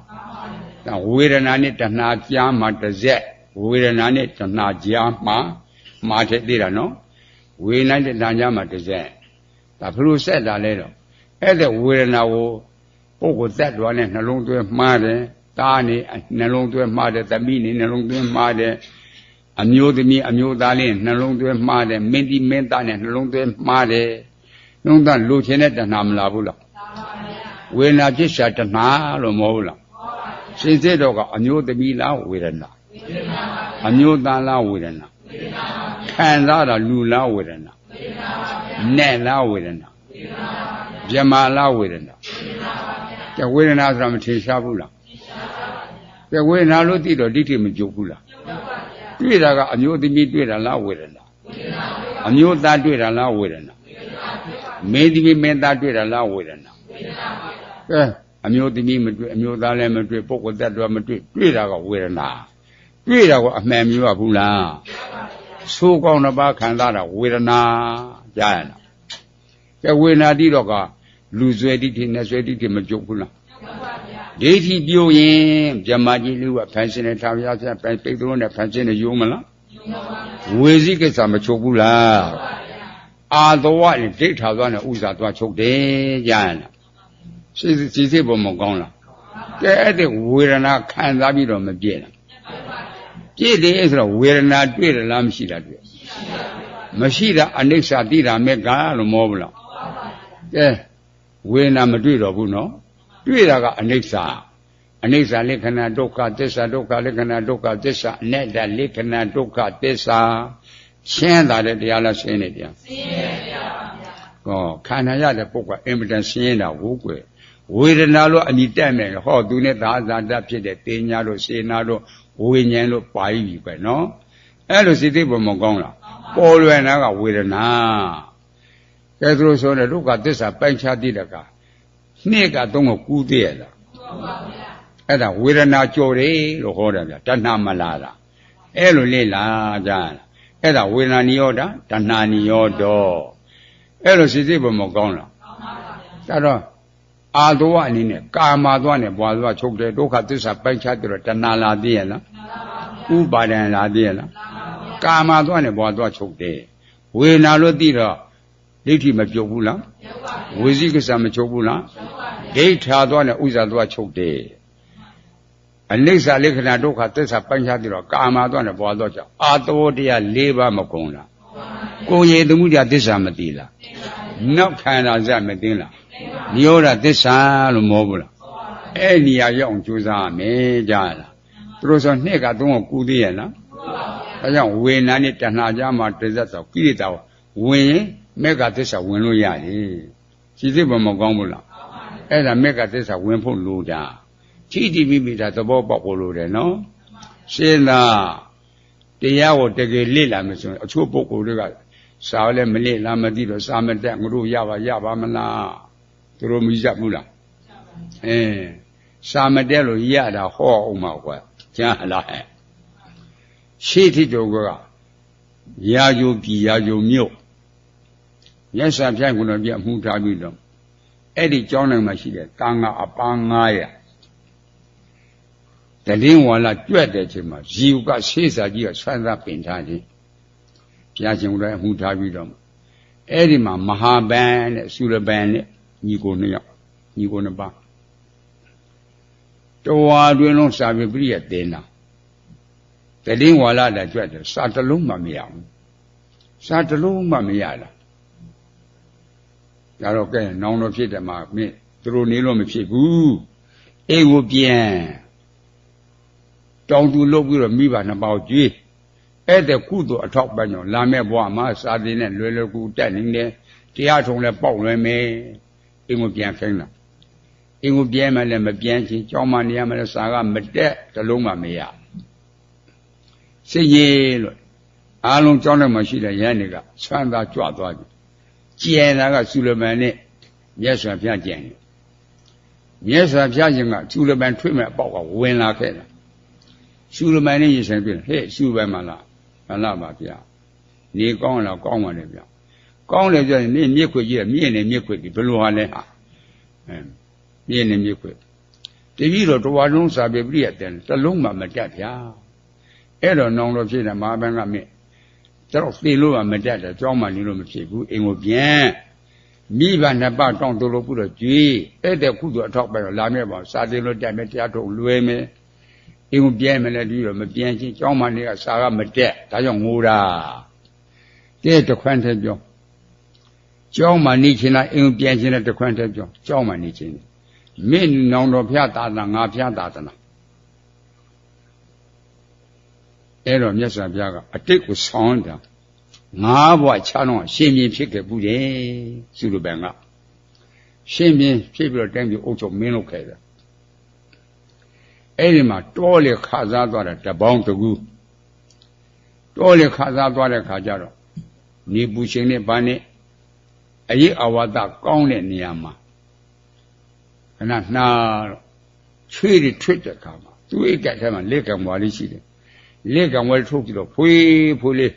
ဒါဝေဒနာနဲ့တဏှာကြားမှာတစ်စက်ဝေဒနာနဲ့တဏှာကြားမှာထည့်သေးတာနော်ဝေဒနာနဲ့တဏှာကြားမှာတစ်စက်ဒါဘလို့ဆက်တာလဲတော့အဲ့တဲ့ဝေဒနာကိုပုဂ္ဂိုလ်သက်တော်နဲ့နှလုံးသွင်းမှားတယ်သားနေနှလုံးသွင်းမှားတယ်သမီးနေနှလုံးသွင်းမှားတယ်အမျိုးသမီးအမျိုးသားလေးနှလုံးသွင်းမှားတယ်မင်းကြီးမင်းသားနဲ့နှလုံးသွင်းမှားတယ်နှလုံးသားလိုချင်တဲ့တဏှာမလာဘူးလားဝေဒနာဖြစ်ရှာတဏှာလို့မဟုတ်ဘူးလားစိတ်စိတ်တော့ကအမျိုးသမီးလားဝေဒနာအမျိုးသားလားဝေဒနာခံစားတာလူလားဝေဒနာနဲ့လားဝေဒနာဗြဟ္မာလားဝေဒနာကဲဝေဒနာဆိုတာမထင်ရှားဘူးလားကဲဝေဒနာလို့သိတော့ဒိဋ္ဌိမကြုတ်ဘူးလားတွေ့တာကအမျိုးသမီးတွေ့တာလားဝေဒနာအမျိုးသားတွေ့တာလားဝေဒနာမင်းသမီးမင်းသားတွေ့တာလားဝေဒနာကဲအမျိုးသမီးမတွေ့အမျိုးသားလည်းမတွေ့ပုဂ္ဂိုလ်သက်တော်မတွေ့တွေ့တာကဝေဒနာတွေ့တာကအမှန်မျိုးရဘူးလားသိုးကောင်းတစ်ပါးခံစားတာဝေဒနာကြားရလားကဲဝေဒနာတိတော့ကလူဆွဲဒိဋ္ဌိနဲ့ဆွဲဒိဋ္ဌိမကြုတ်ဘူးလားဒိဋ္ဌိပြို့ရင်ဗြဟ္မာကြီးလူကဖန်ဆင်းတဲ့ထာဝရဆရာပိတ်သိုးနဲ့ဖန်ဆင်းတဲ့ယုံမလားဝေစီကိစ္စမချုပ်ဘူးလားအာတော်နဲ့ဒိဋ္ဌာသွားနဲ့ဥစ္စာသွားချုပ်တယ်ကြားရလားစီစစ်ဖို့မကောင်းလားကဲအဲ့ဒီဝေဒနာခံစားပြီးတော့မပြည့်လားပြည့်တယ်ဆိုတော့ဝေဒနာတွေ့တယ်လားမရှိလားတွေ့မရှိတာအနိစ္စသိတာမဲ့ကလို့မောဘူးလားကဲဝေဒနာမတွေ့တော့ဘူးနော်တွေ့တာကအနိစ္စလက္ခဏာဒုက္ခသစ္စာဒုက္ခလက္ခဏာဒုက္ခသစ္စာအနတ္တလက္ခဏာဒုက္ခသစ္စာရှင်းတာတဲ့တရားလားရှင်းနေတရားရှင်းတယ်တရားပါဗျာဟောခန္ဓာရတဲ့ပုဂ္ဂိုလ်အင်မတန်ရှင်းတာဟုတ်ကွယ်ဝေဒနာလို့အနိတ္တနဲ့ဟောသူနဲ့သာဇာတဖြစ်တဲ့တေညာတို့စေနာတို့ဝိညာဉ်တို့ပါဠိပြီပဲနော်အဲ့လိုစိတ်သိဖို့မကောင်းလားပေါ်လွယ်နာကဝေဒနာကဲသူတို့ဆိုတဲ့ဒုက္ခသစ္စာပိုင်းခြားသိတဲ့ကနှစ်ကသုံးကိုကူးသေးရလားအဲ့ဒါဝေဒနာကြော်တယ်လို့ဟောတယ်ဗျတဏှာမလာတာအဲ့လိုလေ့လာကြအဲ့ဒါဝေဒနာနိရောဓတဏှာနိရောဓအဲ့လိုစိတ်သိဖို့မကောင်းလားဒါတော့အာသောအနေနဲ့ကာမသွားနဲ့ဘွာသွားချုပ်တယ်ဒုက္ခသစ္စာပိုင်းခြားတယ်တဏှာလာသေးရလားဥပါဒံလာသေးရလားကာမသွားနဲ့ဘွာသွားချုပ်တယ်ဝေဒနာလို့သိတော့ဒိဋ္ဌိမပြုတ်ဘူးလားဝေစီကိစ္စမချုပ်ဘူးလားဒိဋ္ဌာသွားနဲ့ဥစ္စာသွားချုပ်တယ်အနိစ္စလက္ခဏာဒုက္ခသစ္စာပိုင်းခြားပြီးတော့ကာမသွားနဲ့ဘွာသွားကြောင့်အာသောတရား၄ပါးမကုန်လားကိုယ်ရည်သမှုတရားသစ္စာမသိလားနောက်ခန္ဓာစမသိလားနိရောဓသစ္စာလို့မောဘူးလားအဲ့နေရာရောက်အောင်ကြိုးစားမယ်ကြားလားသူတို့ဆိုနှစ်ကသုံးကိုကူသေးရလားဒါကြောင့်ဝေဒနာနဲ့တဏှာကြားမှာတစ္ဆဆိုကိရိတာဝင်ရင်မေဃသစ္စာဝင်လို့ရတယ်ရှိသေးမကောင်းဘူးလားအဲ့ဒါမေဃသစ္စာဝင်ဖို့လိုတာထိတိမိမိတာသဘောပေါက်ဖို့လိုတယ်နော်ရှင်းလားတရားကိုတကယ်လေ့လာမယ်ဆိုရင်အချို့ပုဂ္ဂိုလ်တွေကစာလည်းမလေ့လာမသိတော့စာမတက်ငါတို့ရပါမလားသူတို့မရဘူးလားစာမတက်လို့ရတာဟောအောင်ပါကွာကြားလားရှေ့ထိတော့ကရာဇိုပြည်ရာဇိုမြို့မြတ်စွာဘုရားကတော့ပြမှုထားပြီးတော့အဲ့ဒီကျောင်းတိုင်းမှာရှိတဲ့တန်ခါအပန်း900တလင်းဝါလာကြွက်တဲ့ချိန်မှာဇီဝကဆေးစာကြီးကဆွမ်းသာပင်ထားတယ်ဘုရားရှင်ကတော့မှုထားပြီးတော့အဲ့ဒီမှာမဟာဗန်နဲ့စုရဗန်နဲ့ညီကို2ယောက်ညီကို2ပါးတော်ဝါတွင်လုံးစာပေပရိယတင်တာတလင်းဝါလာတာကြွက်တယ်စာတစ်လုံးမှမရဘူးစာတစ်လုံးမှမရလားဒါတော့ကဲနောင်တော့ဖြစ်တယ်မှာမင်းသူတို့နေလို့မဖြစ်ဘူးအိမ်ကိုပြန် တောင်သူလုပ်ပြီးတော့မိဘနှစ်ပေါက်ကျွေးအဲ့တဲ့ကုသိုလ်အထောက်ပံ့ကြောင့်လာမဲ့ဘဝမှာစာသင်နဲ့လွယ်လွယ်ကူတက်နေတယ်တရားထုံလည်းပေါက်လွယ်မယ်အင်းကိုပြန်ခိုင်းတာအင်းကိုပြန်မှလည်းမပြန်ချင်းကြောင်းမနေရမှလည်းစာကမတက်တလုံးမှမရစိတ်ရည်လို့အားလုံးကြောင်းထဲမှာရှိတဲ့ရဟန်းတွေကဆွမ်းသာကြွသွားပြီကျန်တာကဆူလမန်နဲ့မြတ်စွာဘုရားကျန်တယ်မြတ်စွာဘုရားရှင်ကဆူလမန်ထွေးမဲ့အပေါက်ကဝင်လာခဲ့တာဆူလမန်နဲ့ရင်ဆိုင်ပြန်ဟဲ့ဆူလမန်မလားမလားပါဗျာနေကောင်းလားကောင်းပါလေဗျာကောင်းတယ်ပြောရင်နေမြစ်ခွေကြီးကမြင့်နေမြစ်ခွေကြီးဘယ်လိုဟာလဲဟာမြင့်နေမြစ်ခွေတပည့်တော်တဝါလုံးစာပေပြည့်တဲ့တလုံးမှမတက်ဗျာအဲ့တော့နောင်တော်ဖြစ်တယ်မဟာဘန်းကမြင့်တော့သေလို့မှမတက်တယ်ကြောင်းမှနေလို့မဖြစ်ဘူးအင်ကိုပြန်မိဘနှစ်ပါးတောင်းတလို့ပြုတော့ကြွေးအဲ့တဲ့ခုသူအထောက်ပဲတော့လာမြဲပါစာတင်လို့တက်မယ်တရားထုတ်လွယ်မယ်အင်ကိုပြန်မယ်လည်းပြီးတော့မပြန်ချင်းကြောင်းမှနေကစာကမတက်ဒါကြောင့်ငိုတာတဲ့တခွန်းထဲပြောကြောင်းမှနေချင်းလားအင်ကိုပြန်ချင်းတဲ့တခွန်းထဲပြောကြောင်းမှနေချင်းမင်းနောင်တော်ဖျားသာသနာငါဖျားသာသနာအဲ့တော့မြတ်စွာဘုရားကအတိတ်ကိုဆောင်းတာငါးဘဝချတော့ရှင်ပြင်းဖြစ်ခဲ့ဘူးတယ်သူတို့ဘက်ကရှင်ပြင်းဖြစ်ပြီးတော့တိုင်းပြည်အုပ်ချုပ်မင်းလုပ်ခဲ့တယ်အဲ့ဒီမှာတောလေခါစားသွားတာတပေါင်းတကူတောလေခါစားသွားတဲ့ခါကျတော့နေပူရှင်နဲ့ဗာနဲ့အရေးအဝါဒကောင်းတဲ့နေရာမှာခဏနှာတော့ချွေးတွေထွတ်တဲ့ခါမှာသူ့အိတ်ကထဲမှာလက်ကံပွားလေးရှိတယ်လက်ကံဝဲထုတ်ပြီးတော့ဖွေးဖွေးလေး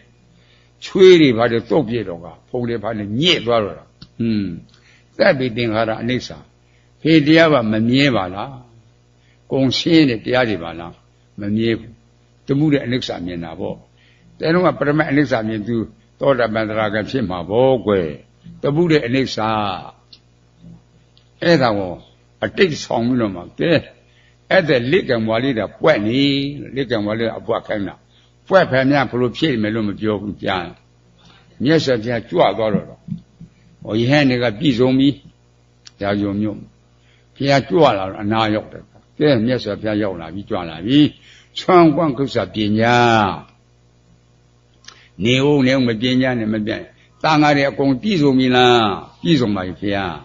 ချွေးတွေဘာတွေတုတ်ပြတော့ကဖုံတွေဘာနဲ့ညစ်သွားတော့တာသက်ပြီးသင်္ခါရအနိစ္စဟေတရားကမမြဲပါလားကုံရှင်းတဲ့တရားတွေပါလားမမြဲဘူးတမှုတဲ့အနိစ္စမြင်တာပေါ့တဲတော့ကပရမတ်အနိစ္စမြင်သူသောတာပန်တရာကဖြစ်မှာပေါ့ကွယ်တမှုတဲ့အနိစ္စအဲ့ဒါကိုအတိတ်ဆောင်ပြီးတော့မှကဲအဲ့တဲ့လက်ကံဘွားလေးတာပွက်နေလက်ကံဘွားလေးအပွက်ခိုင်းတာပွက်ဖန်များဘလို့ဖြစ်မယ်လို့မပြောဘူးကြားမြတ်စွာဘုရားကြွသွားတော့ဟောယဟန်တွေကပြည်စုံပြီးဒါယုံမြို့ဘုရားကြွလာတော့အနာရောက်တယ်ကဲမြတ်စွာဘုရားရောက်လာပြီးကြွလာပြီးချွမ်းကွန့်ကုသပညာနေဦးနေဦးမပညာနဲ့မပြတ်တန်ဃာတွေအကုန်ပြည်စုံပြီလားပြည်စုံပါပြီဘုရား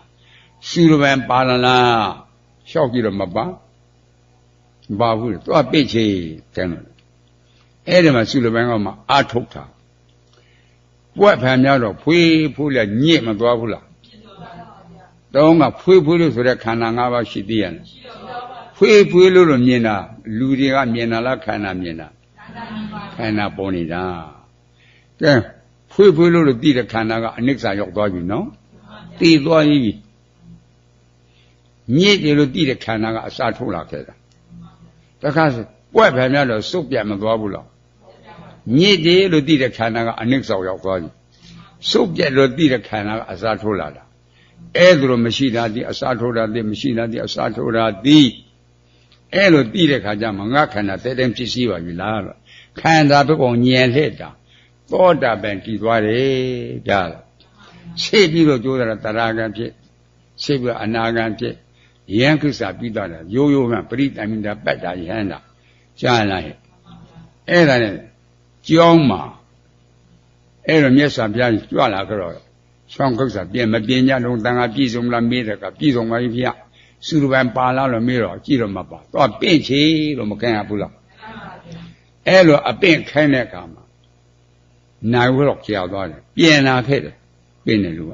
ရှုရပန်ပါလားလျှောက်ကြည့်တော့မပါဘာဘူးလဲသူကပိတ်ချေတယ်အဲ့ဒီမှာရှုလပန်းကမှအာထုတ်တာပွက်ဖန်များတော့ဖွေးဖွေးလည်းညစ်မသွားဘူးလားတုံးကဖွေးဖွေးလို့ဆိုတဲ့ခန္ဓာ၅ပါးရှိသေးရတယ်ဖွေးဖွေးလို့မြင်တာလူတွေကမြင်တာလားခန္ဓာမြင်တာခန္ဓာပေါ်နေတာကဲဖွေးဖွေးလို့သိတဲ့ခန္ဓာကအနိစ္စရောက်သွားပြီနော်သိသွားပြီညစ်တယ်လို့သိတဲ့ခန္ဓာကအစာထုတ်လာခဲ့တာတခါပွက်ဖန်များတော့စုပ်ပြတ်မသွားဘူးလားညစ်တယ်လို့သိတဲ့ခန္ဓာကအနိစ္စရောက်သွားပြီစုပ်ပြတ်လို့သိတဲ့ခန္ဓာကအစာထိုးလာတာအဲ့ဒါလိုမရှိတာဒီအစာထိုးတာဒီမရှိတာဒီအစာထိုးတာဒီအဲ့လိုသိတဲ့ခါကျမှငါခန္ဓာတဲတဲဖြစ်စီပါပြီလားခန္ဓာဘက်ကောင်ညံလှည့်တာသောတာပန်တည်သွားတယ်ကြားလားရှေ့ပြီးတော့ကြိုးတာတရာဂံဖြစ်ရှေ့ပြီးအနာဂံဖြစ်ယံကိစ္စပြီးသွားတယ်ရိုးရိုးမှပရိတမိတာပတ္တာယဟန္တာကြားလားဟဲ့အဲ့ဒါနဲ့ကြောင်းမှာအဲ့တော့မြတ်စွာဘုရားကြွလာကြတော့ဆွမ်းကုသပြင်မပြင်းကြတော့တန်ခါပြည့်စုံလားမေးတယ်ကပြည့်စုံပါပြီဗျာစုရပန်ပါလားလို့မေးတော့ကြည့်တော့မပါတော့ပင့်ချေလို့မခိုင်းရဘူးလားအဲ့လိုအပင့်ခိုင်းတဲ့အခါမှာနိုင်ဝတော့ကြောက်သွားတယ်ပြင်လာခဲ့တယ်ပင့်တယ်လူက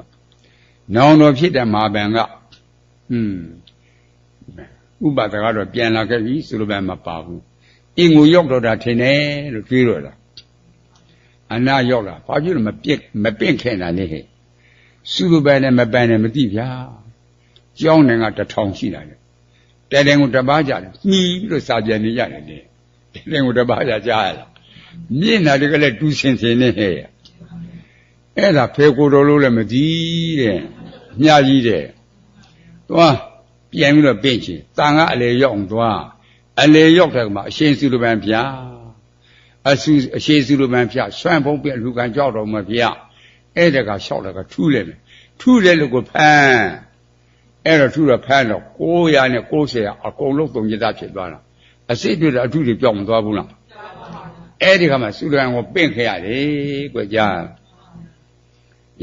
နောင်တော်ဖြစ်တဲ့မဟာဗန်ကဥပဒကတော့ပြန်လာခဲ့ပြီဆိုလိုပဲမပါဘူးအင်းကိုရောက်တော့တာထင်တယ်လို့တွေးတော့တာအနာရောက်လာဘာဖြစ်လို့မပင့်ခဲ့တာလဲဟဲ့စုလိုပဲနဲ့မပန်နဲ့မသိဗျာကျောင်းနိုင်ငံ1000ရှိတာလေတဲတဲကိုတပားကြတယ်ညှီးပြီးတော့စာပြန်နေရတယ်လေတဲတဲကိုတပားကြကြားရလားမြင့်တာတကလည်းတူးစင်စင်နဲ့ဟဲ့အဲ့ဒါဖေကိုတော်လို့လည်းမသိတဲ့မြားကြီးတဲ့သွားပြန်ပြီးတော့ပင့်ချင်တန်ကအလေရောက်သွားအလေရောက်တဲ့မှာအရှင်စုလိုပန်ဗျာအရှင်စုလိုပန်ဗျာဆွမ်းဖုံးပြလူကံကြောက်တော်မှာဗျာအဲ့ဒါကလျှောက်တာကထူးလဲမယ်ထူးလဲလို့ကိုဖမ်းအဲ့တော့ထူးတော့ဖမ်းတော့990အကုန်လုံးသုံးကြတာဖြစ်သွားတာ အစိတ်တွေအထုတွေပြောင်းမသွားဘူးလားအဲ့ဒီခါမှာစုလန်ကိုပင့်ခဲ့ရတယ်ကွကြာ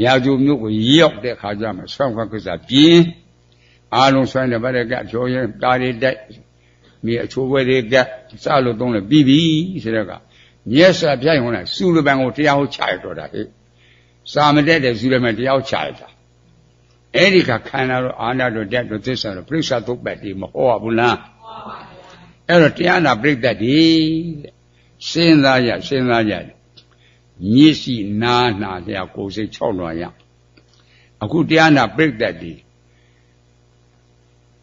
ရာဇူမျိုးကိုရောက်တဲ့ခါကျမှဆောင်းခါကိစ္စပြင်းအားလုံးဆွမ်းတယ်ဗတဲ့ကအချိုးရင်တားတွေတိုက်မြေအချိုးပွဲတွေကစလို့သုံးလို့ပြီးပြီဆိုတော့ကမြတ်စွာဘုရားဟောတာစုလပံကိုတရားဟောချရတော့တာဟဲ့စာမတက်တဲ့စုလပံတရားဟောချရတာအဲ့ဒီခါခန္ဓာတော့အာနာတော့တက်တော့သစ္စာတော့ပြိဿသုတ်ပတ်ဒီမဟောဘူးလားအဲ့တော့တရားနာပြိဿတ်ဒီစဉ်းစားရမျက်စိနားနာတရားကိုယ်စိတ်6လွှာရအခုတရားနာပြိဿတ်ဒီ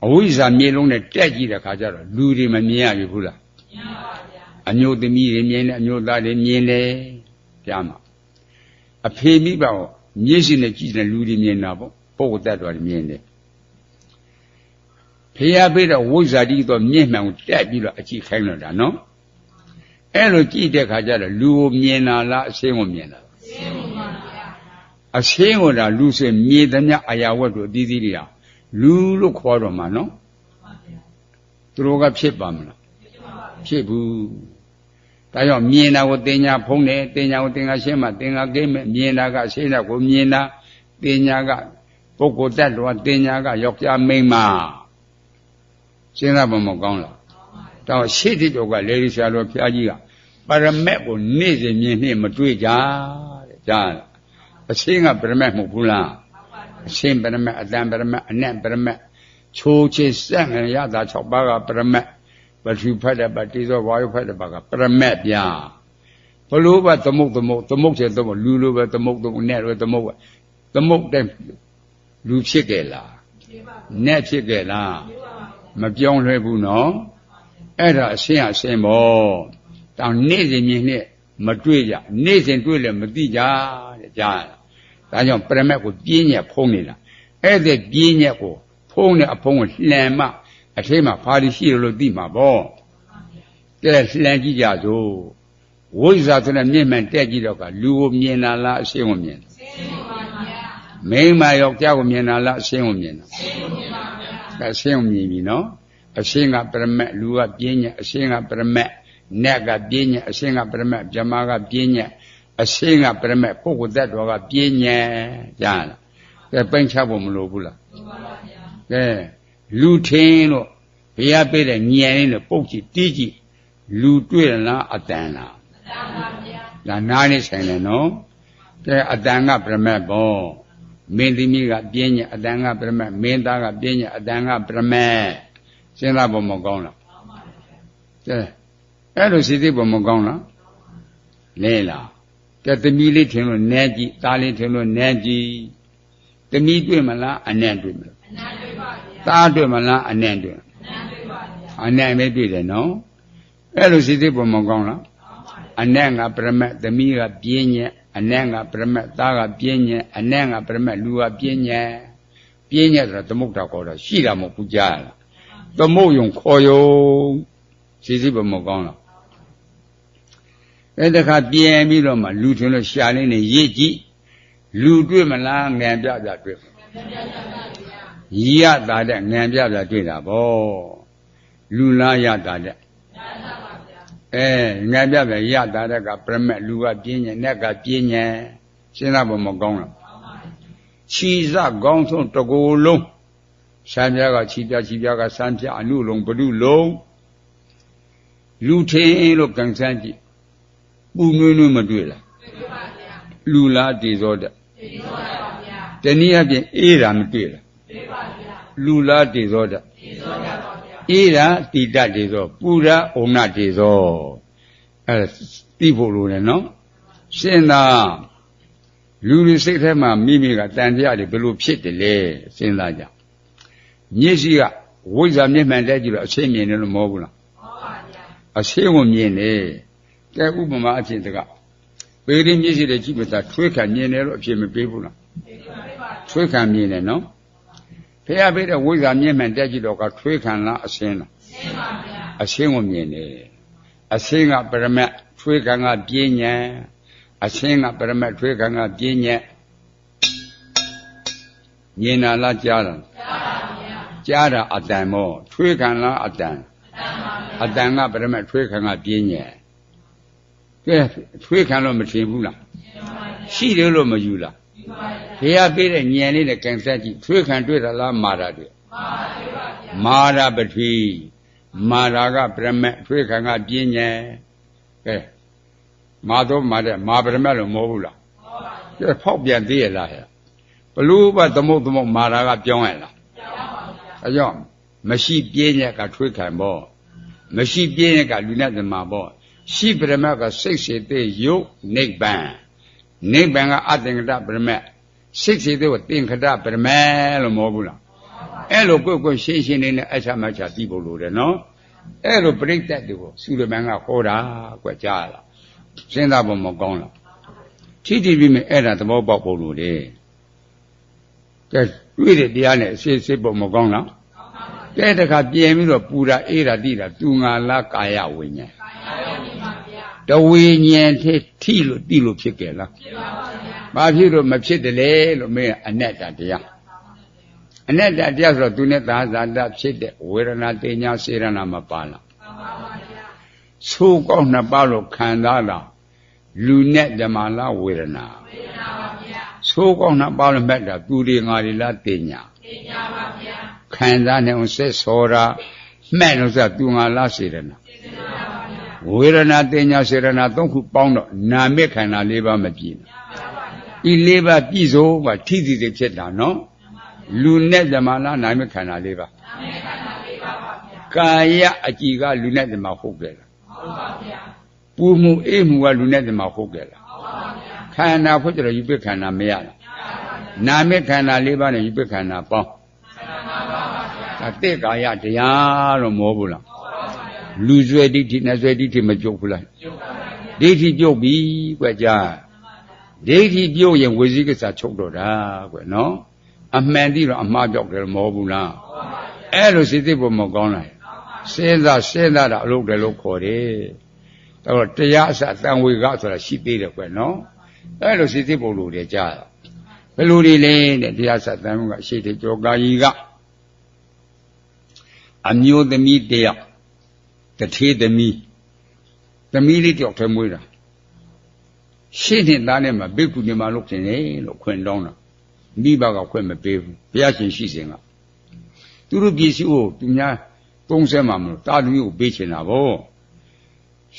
အဝိဇ္ဇာမြေလုံးနဲ့တက်ကြည့်တဲ့ခါကျတော့လူတွေမမြင်ရဘူးလားမြင်ပါဗျာအမျိုးသမီးတွေမြင်တယ်အမျိုးသားတွေမြင်တယ်ကြားမှာအဖေမိဘကိုမျက်စိနဲ့ကြည့်တဲ့လူတွေမြင်တာပေါ့ပုဂ္ဂိုလ်တ attva တွေမြင်တယ်ဖေရပေးတဲ့ဝိဇ္ဇာတိတော့မျက်မှန်ကိုတက်ပြီးတော့အကြည့်ခိုင်းလို့တာနော်အဲ့လိုကြည့်တဲ့ခါကျတော့လူကိုမြင်တာလားအရှင်းကိုမြင်တာလားအရှင်းကိုပါဗျာအရှင်းကိုဒါလူဆိုမြင်သမျှအရာဝတ္ထုအသီးသီးတွေကလူလို့ခေါ်တော့မှာနော်သူတို့ကဖြစ်ပါမလားဖြစ်ဘူးဒါကြောင့်မြင်တာကိုတင်ညာဖုံးတယ်တင်ညာကိုတင်ညာရှင်းမှတင်ညာကိမဲ့မြင်တာကရှင်းတာကိုမြင်တာတင်ညာကပုဂ္ဂိုလ်တ attva တင်ညာကယောက်ျားမိန်းမစဉ်းစားဖို့မကောင်းလားတော့ရှေ့တိတော့ကလေဒီဆရာတော်ဘုရားကြီးကပရမတ်ကိုနေ့စဉ်မြင်နှင့်မတွေ့ကြတဲ့ကြားအရှင်းကပရမတ်မဟုတ်ဘူးလားအရှင်းပရမတ်အတန်ပရမတ်အနတ်ပရမတ်ချိုးချစ်စက်ငရတာ6ပါးကပရမတ်ပထူဖတ်တဲ့ပါတိသောဝါယုဖတ်တဲ့ပါကပရမတ်ပြဘလို့ပဲသမုတ်ချေသမုတ်လူလိုပဲသမုတ်နဲ့ပဲသမုတ်တဲ့လူဖြစ်ခဲ့လားနဲ့ဖြစ်ခဲ့လားမပြောင်းလဲဘူးနော်အဲ့ဒါအရှင်းအရှင်းပေါ့တောင်နေ့စဉ်မြင်နဲ့မတွေ့ကြနေ့စဉ်တွေ့လည်းမသိကြတဲ့ကြားဒါကြောင့်ပရမတ်ကိုပြင်းညက်ဖုံးနေတာအဲ့ဒီပြင်းညက်ကိုဖုံးတဲ့အဖုံးကိုလှန်မှအထိမှဘာလို့ရှိလို့သိမှာပေါ့ကဲလှန်ကြည့်ကြစို့ဝိဇ္ဇာဆိုတဲ့မျက်မှန်တက်ကြည့်တော့ကလူကိုမြင်တာလားအရှင်းကိုမြင်တာအရှင်းပါဗျာမိန်းမယောက်ျားကိုမြင်တာလားအရှင်းကိုမြင်တာအရှင်းကိုမြင်ပါဗျာအရှင်းကိုမြင်ပြီနော်အရှင်းကပရမတ်လူကပြင်းညက်အရှင်းကပရမတ်နတ်ကပြင်းညက်အရှင်းကပရမတ်ဗြဟ္မာကပြင်းညက်အရှင်းကပရမတ်ပုဂ္ဂိုလ်တ attva ကပြင်းညက်ကြားလားကဲပိုင်းခြားဖို့မလိုဘူးလားလိုပါပါဗျာကဲလူထင်းလို့ဘုရားပေးတဲ့ဉာဏ်လေးနဲ့ပုတ်ကြည့်တီးကြည့်လူတွေ့လားအတန်လားအတန်ပါဗျာဒါနားနေဆိုင်တယ်နော်ကဲအတန်ကပရမတ်ပေါ့မင်းသမီးကပြင်းညက်အတန်ကပရမတ်မင်းသားကပြင်းညက်အတန်ကပရမတ်စဉ်းစားဖို့မကောင်းလားကောင်းပါဗျာကဲအဲ့လိုစိတ်သိဖို့မကောင်းလားလဲလားကဲသမီးလေးထင်လို့နဲကြည့်သားလေးထင်လို့နဲကြည့်သမီးတွေ့မလားအနံ့တွေ့မလားအနံ့တွေ့ပါဗျာသားတွေ့မလားအနံ့တွေ့အနံ့တွေ့ပါဗျာအနံ့ပဲတွေ့တယ်နော်အဲ့လိုစိတ်သိဖို့မကောင်းလားအနံ့ကပရမတ်သမီးကပြင်းညက်အနံ့ကပရမတ်သားကပြင်းညက်အနံ့ကပရမတ်လူကပြင်းညက်ဆိုတာသမုဒ္ဒခေါ်တာရှိတာမဟုတ်ဘူးကြားလားသမုတ်ယုံခေါ်ယုံစိတ်ဖို့မကောင်းလားအဲ့တခါပြန်ပြီးတော့မှလူထင်လို့ရှာလေးနဲ့ရစ်ကြည့်လူတွေ့မလားငံပြပြတွေ့ရတာတဲ့ငံပြပြတွေ့တာဗောလူလားရတာတဲ့ငံပြပြရတာတဲ့ကပရမတ်လူကပြင်းညံနဲ့ကပြင်းညံစဉ်းစားဖို့မကောင်းလားခြီစကောင်းဆုံးတကူလုံးဆံပြားကခြီပြားကဆံပြားအနုလုံးဘဒုလုံးလူထင်းလို့ကန်ဆန်းကြည့်ပူနွေးနွေးမတွေ့လားတွေ့ပါဗျာလူလားတေဇောတတေဇောတပါဗျာတနည်းအားဖြင့်အေးတာမတွေ့လားတွေ့ပါဗျာလူလားတေဇောတတေဇောတပါဗျာအေးတာတိတတေဇောပူတာဩနတေဇောအဲ့သိဖို့လိုတယ်နော်စဉ်းစားလူတွေစိတ်ထဲမှာမိမိကတန်တရားတွေဘယ်လိုဖြစ်တယ်လဲစဉ်းစားကြမျက်စိကဝိဇ္ဇာမျက်မှန်တက်ကြည့်တော့အရှင်းမြင်တယ်လို့မဟုတ်ဘူးလားဟုတ်ပါဗျာအရှင်းကိုမြင်တယ်ကဲဥပမာအဖြစ်တကပေရင်းမျက်စိတွေကြည့်မှသာထွေးခံမြင်တယ်လို့အဖြစ်မပေးဘူးလားထွေးခံမြင်တယ်နော်ဖះပေးတဲ့ဝိဇ္ဇာမျက်မှန်တက်ကြည့်တော့ကထွေးခံလားအရှင်းလားအရှင်းပါဗျာအရှင်းကိုမြင်တယ်အရှင်းကပရမတ်ထွေးခံကပြင်းညံအရှင်းကပရမတ်ထွေးခံကပြင်းညံမြင်တာလားကြားတာကြားပါဗျာကြားတာအတန်မောထွေးခံလားအတန်ပါဗျာ အတန်ကပရမတ်ထွေးခံကပြင်းညံကဲထွေးခံလို့မထင်ဘူးလားရှိတယ်လို့မယူလားဘုရားပေးတဲ့ညံလေးနဲ့ကန်ဆက်ကြည့်ထွေးခံတွေ့တာလားမာတာတွေ့မာတာပထဝီမာတာကပရမတ်ထွေးခံကပြင်းညံကဲမာတော့မာတဲ့မာပရမတ်လို့မဟုတ်ဘူးလားကဲဖောက်ပြန်သေးရလားဟဲ့ဘလို့ဘသမုတ်မာတာကပြောင်းရလားအကြောင်းမရှိပြင်းညက်ကထွေးခံပေါ့မရှိပြင်းညက်ကလူနဲ့သမပေါ့ရှိပရမတ်ကစိတ်စေတဲ့ယုတ်နိဗ္ဗာန်နိဗ္ဗာန်ကအသင်္ကတပရမတ်စိတ်စေတဲ့သင်္ခတပရမတ်လို့မဟုတ်ဘူးလားအဲ့လိုကိုယ်ရှင်းရှင်းလေးနဲ့အချမချသိဖို့လိုတယ်နော်အဲ့လိုပြိဋ္ဌတ်တွေကိုစုရမန်ကဟောတာကွကြားလာစဉ်းစားဖို့မကောင်းလားထိတိပြီးမြအဲ့ဒါသဘောပေါက်ဖို့လိုတယ်ကဲတွေ့တဲ့တရားနဲ့အစစ်စစ်ဖို့မကောင်းလားကဲတခါပြင်ပြီးတော့ပူတာအေးတာတိတာသူငါလားကာယဝိညာဉ်တဝိညာဉ်ထိလို့တိလို့ဖြစ်ကြလားဘာဖြစ်လို့မဖြစ်တယ်လဲလို့မင်းအနတ္တတရားအနတ္တတရားဆိုတော့သူနဲ့သာဇာတဖြစ်တဲ့ဝေဒနာတင်ညာစေရနာမပါလားသိုးကောင်းနှစ်ပါးလို့ခံစားတာလူနဲ့ဓမ္မလားဝေဒနာသိုးကောင်းနှစ်ပါးလို့မှတ်တာသူတွေငါတွေလားတင်ညာပါဗျာခံစားနေအောင်ဆက်စောတာမှတ်လို့ဆိုသူငါလားစေရနာဝေဒနာတင်ညာစေရနာသုံးခုပေါင်းတော့နာမခန္ဓာ၄ပါးမပြည့်ဒီ၄ပါးပြည့်စုံမှထိတိတိဖြစ်တာနော်လူနဲ့ဓမ္မလားနာမခန္ဓာ၄ပါးကာယအကြည်ကလူနဲ့ဓမ္မဟုတ်ကြလားဟုတ်ပါဗျာပူမှုအေးမှုကလူနဲ့ဓမ္မဟုတ်ကြလားဟုတ်ပါဗျာခန္ဓာဖို့ကြတော့ယူပခန္ဓာမရလားနာမခန္ဓာ၄ပါးနဲ့ယူပခန္ဓာပေါင်းဒါတဲ့ကာယတရားလို့မဟုတ်ဘူးလားလူဆွဲဒိဋ္ဌိနဲ့ဆွဲဒိဋ္ဌိမပြုတ်ဘူးလားဒိဋ္ဌိပြုတ်ပြီကွကြားဒိဋ္ဌိပြုတ်ရင်ဝိဇိကိစ္စချုပ်တော့တာကွနော်အမှန်တိတော့အမှားပြောက်တယ်မဟုတ်ဘူးလားအဲ့လိုစိတ်သိဖို့မကောင်းလားစဉ်းစားတာအလုပ်တယ်လို့ခေါ်တယ်ဒါတော့တရားအစတန်ဝေကဆိုတာရှိသေးတယ်ကွနော်အဲ့လိုစိတ်သိဖို့လို့တယ်ကြားဘယ်လိုတွေလဲတဲ့တရားအစတန်ဝေကအရှိတေကြောကာယီကအမျိုးသမီးတယောက်တထေးသမီးလေးတယောက်ထဲမွေးတာရှင်းတဲ့သားနဲ့မှဘိက္ခုနီမလုပ်ခြင်းလေလို့ခွင့်တောင်းတာမိဘကခွင့်မပေးဘူးဘုရားရှင်ရှိစဉ်ကသူတို့ပစ္စည်းကိုသူများ30မှမလို့တာလူကြီးကိုပေးချင်တာဗော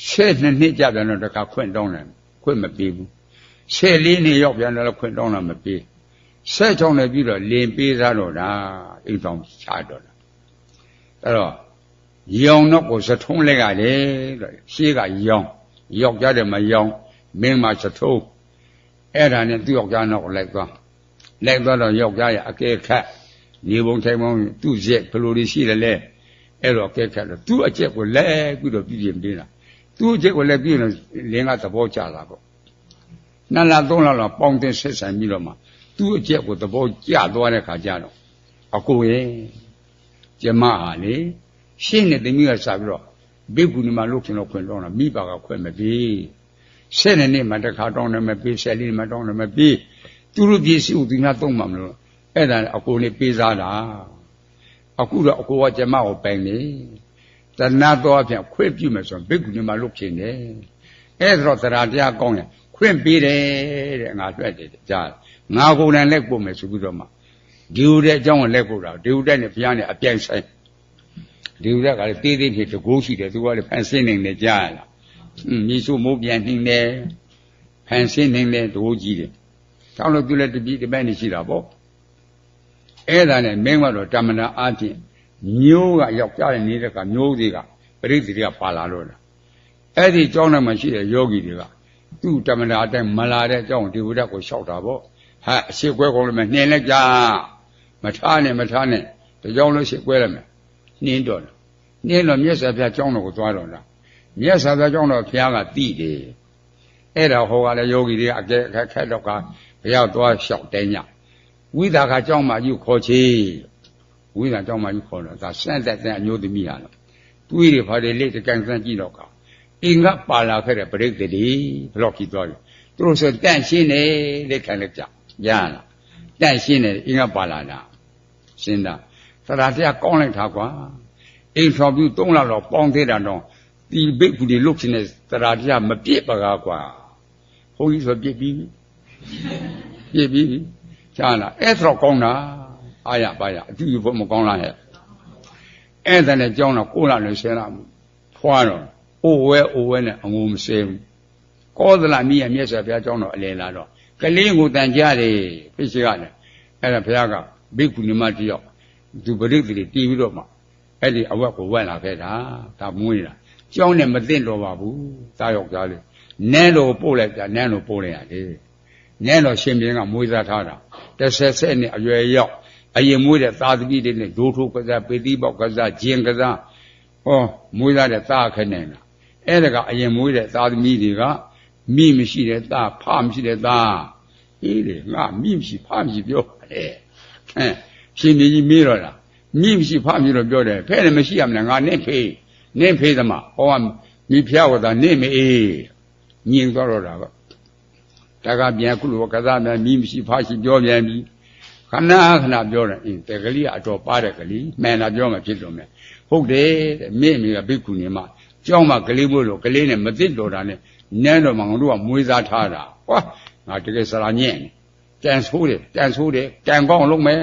12နှစ်ကြာပြန်တော့တခါခွင့်တောင်းတယ်ခွင့်မပေးဘူး14နှစ်ရောက်ပြန်တော့ခွင့်တောင်းတာမပေး16နှစ်ပြီးတော့လင်ပေးသားတော့တာအိမ်ဆောင်ချတော့တာအဲ့တော့ရောင်တော့ကိုစထုံးလိုက်ရတယ်လို့ရှေးကရောင်ယောက်ျားတယ်မရောင်မင်းမစထုံးအဲ့ဒါနဲ့သူ့ယောက်ျားနောက်ကိုလိုက်သွားတော့ယောက်ျားရဲ့အကဲခတ်နေပုံထိုင်ပုံသူ့ရက်ဘယ်လိုရှိတယ်လဲအဲ့တော့အကဲခတ်တော့သူ့အကျက်ကိုလဲပြီးတော့ပြည်ပေးတာသူ့အကျက်ကိုလဲပြီးတော့လင်းကသဘောကျလာပေါ့2လ3လလောက်ပေါင်းတင်ဆက်ဆံပြီးတော့မှသူ့အကျက်ကိုသဘောကျသွားတဲ့ခါကျတော့အကိုရဲ့ကျမဟာလေရှင်းတဲ့သမီးကစားပြီးတော့ဘိက္ခုနီမှာလုပ်ချင်တော့ခွင့်တောင်းတာမိဘကခွင့်မပေး12နှစ်မှတစ်ခါတောင်းတယ်မပေး14နှစ်မှတောင်းတယ်မပေးသူတို့ပြည်စီကိုသူများသုံးမှမလို့အဲ့ဒါအကိုလေးပေးစားတာအခုတော့အကိုကကျမကိုပိုင်နေတဏှာတော့အဖြစ်ခွင့်ပြုမယ်ဆိုရင်ဘိက္ခုနီမှာလုပ်ချင်တယ်အဲ့ဒါတော့တရားတရားကောင်းရင်ခွင့်ပေးတယ်တဲ့ငါတွေ့တယ်ကြားငါကိုယ်တိုင်လက်ပို့မယ်ဆိုပြီးတော့မှဒီဥတဲ့အကြောင်းကိုလက်ပို့တာဒီဥတဲ့နဲ့ဘုရားနဲ့အပြိုင်ဆိုင်ဒီဥတဲ့ကလည်းတေးသေးဖြစ်တကိုးရှိတယ်သူကလည်းဖန်ဆင်းနေတယ်ကြားရလားမြေစုမိုးပြန်နှင်းတယ်ဖန်ဆင်းနေတယ်တကိုးကြီးတယ်တောင်းလို့ပြုလဲတပိတပန်းနေရှိတာပေါ့အဲ့ဒါနဲ့မင်းကတော့တမနာအားဖြင့်မျိုးကယောက်ျားရဲ့နေတဲ့ကမျိုးတွေကပရိသေတွေကပါလာလို့လားအဲ့ဒီเจ้าနဲ့မှရှိတဲ့ယောဂီတွေကသူ့တမနာအတိုင်းမလာတဲ့အကြောင်းဒီဝိဒတ်ကိုလျှောက်တာပေါ့ဟာအရှိခွဲကုန်လို့မနှင်းလိုက်ကြမထားနဲ့တကြောင်လို့ရှိခွဲလိုက်မယ်နှင်းတော့မျက်စာပြเจ้าတော်ကိုသွားတော့လားမျက်စာပြเจ้าတော်ဘုရားကတိတယ်အဲ့ဒါဟောကလည်းယောဂီတွေကအကဲခက်တော့ကဘုရားသွားလျှောက်တိုင်းညဝိသကာเจ้าမကြီးခေါ်ချေဝိသကာเจ้าမကြီးခေါ်တော့ဒါစန့်တဲ့အမျိုးသမီးဟာတော့တွေးတွေဘာတွေလက်တကန်စမ်းကြည့်တော့ကအင်္ဂပါလာခဲ့တဲ့ပရိသေတိဘလော့ကြီးသွားပြီသူတို့ဆိုတန့်ရှင်းတယ်လက်ခံလက်ကြရလားတန့်ရှင်းတယ်အင်္ဂပါလာတာရှင်းတာသရတရားကောင်းလိုက်တာကွာ အိမ်ဆောင်ပြီး3လလောက်ပေါင်းသေးတာတော့ဒီဘိက္ခုတွေလုတ်ခြင်းနဲ့တရားတရားမပြည့်ပါကားကွာဘုန်းကြီးဆိုပြည့်ပြီးကြားလားအဲ့တော့ကောင်းတာအာရပါရအတူတူဘုမကောင်းလားဟဲ့အဲ့ဒါနဲ့ကြောင်းတော့9လနဲ့10လဖွာတော့အိုဝဲနဲ့အငုံမစဲဘူးကောသလမိရဲ့မြတ်စွာဘုရားကြောင်းတော့အလယ်လာတော့ကလေးကိုတန်ကြတယ်ဖိရှိကလည်းအဲ့ဒါဘုရားကဘိက္ခုနီမတယောက်သူပရိသေတွေတီးပြီးတော့မှအဲ့ဒီအဝတ်ကိုဝက်လာခဲ့တာဒါမွေးတာကြောင်းနဲ့မသိတော့ပါဘူးသားယောက်ျားလေးနန်းတော်ပို့လိုက်တာနန်းတော်ပို့လိုက်ရတယ်နန်းတော်ရှင်ဘုရင်ကမွေးစားထားတာ30နှစ်အရွယ်ရောက်အရင်မွေးတဲ့သားသမီးတွေနဲ့ဒိုးထိုးကစားပေတိပေါက်ကစားဂျင်းကစားဟောမွေးလာတဲ့သားခနဲ့လားအဲ့ဒါကအရင်မွေးတဲ့သားသမီးတွေကမိမရှိတဲ့သားဖမရှိတဲ့သားအေးလေငါမိမရှိဖမရှိပြောတယ်ရှင်ကြီးမေးတော့လားမိမရှိဖမရှိတော့ပြောတယ်ဖဲလည်းမရှိရမလားငါနဲ့ဖေးသမားဟောမိဖျားဝတာနေမအေးညင်သွားတော့တာကတကပြန်ခုလိုကစားပြန်မိမရှိဖရှိပြောပြန်ပြီခဏပြောတယ်တကလေးအတော်ပါတဲ့ကလေးမှန်တာပြောမှဖြစ်တော့မယ်ဟုတ်တယ်တဲ့မိမိကဘိက္ခုနီမကြောင်းမှကလေးမို့လို့ကလေးနဲ့မသိတော်တာနဲ့နန်းတော်မှာငါတို့ကမွေးစားထားတာဟောငါတကယ်စရာညံ့တန်ဆိုးတယ်တန်ကောင်းလုံးမယ်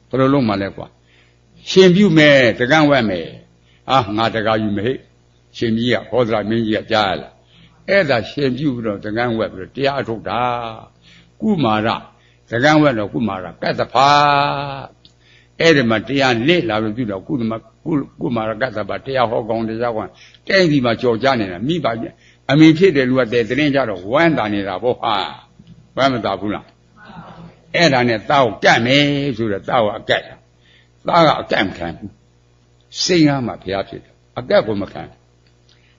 ဘယ်လိုလုံးမှလဲကွာရှင်ပြုမယ်တကန့်ဝက်မယ်ငါတကားယူမဟိရှင်ကြီးကဟောသရာမင်းကြီးကကြားရလားအဲ့ဒါရှင်ပြုပြီးတော့တကန့်ဝက်ပြီးတော့တရားထုတ်တာကုမာရတကန့်ဝက်တော့ကုမာရကတ္တဖာအဲ့ဒီမှာတရားလက်လာပြီးပြုတော့ကုမာရကတ္တဖာတရားဟောကောင်းတရားကောင်းတဲ့ဒီမှာကြော်ကြနေတာမိပါပြအမိဖြစ်တယ်လူကတဲ့တင်းကြတော့ဝမ်းတာနေတာဗောဟာဝမ်းမတာဘူးလားအဲ့ဒါနဲ့တောက်ကတ်မယ်ဆိုတော့တောက်ကအကတ်သားကအကတ်မခံဘူးစိတ်အားမှဘုရားဖြစ်တယ်အကတ်ကိုမခံ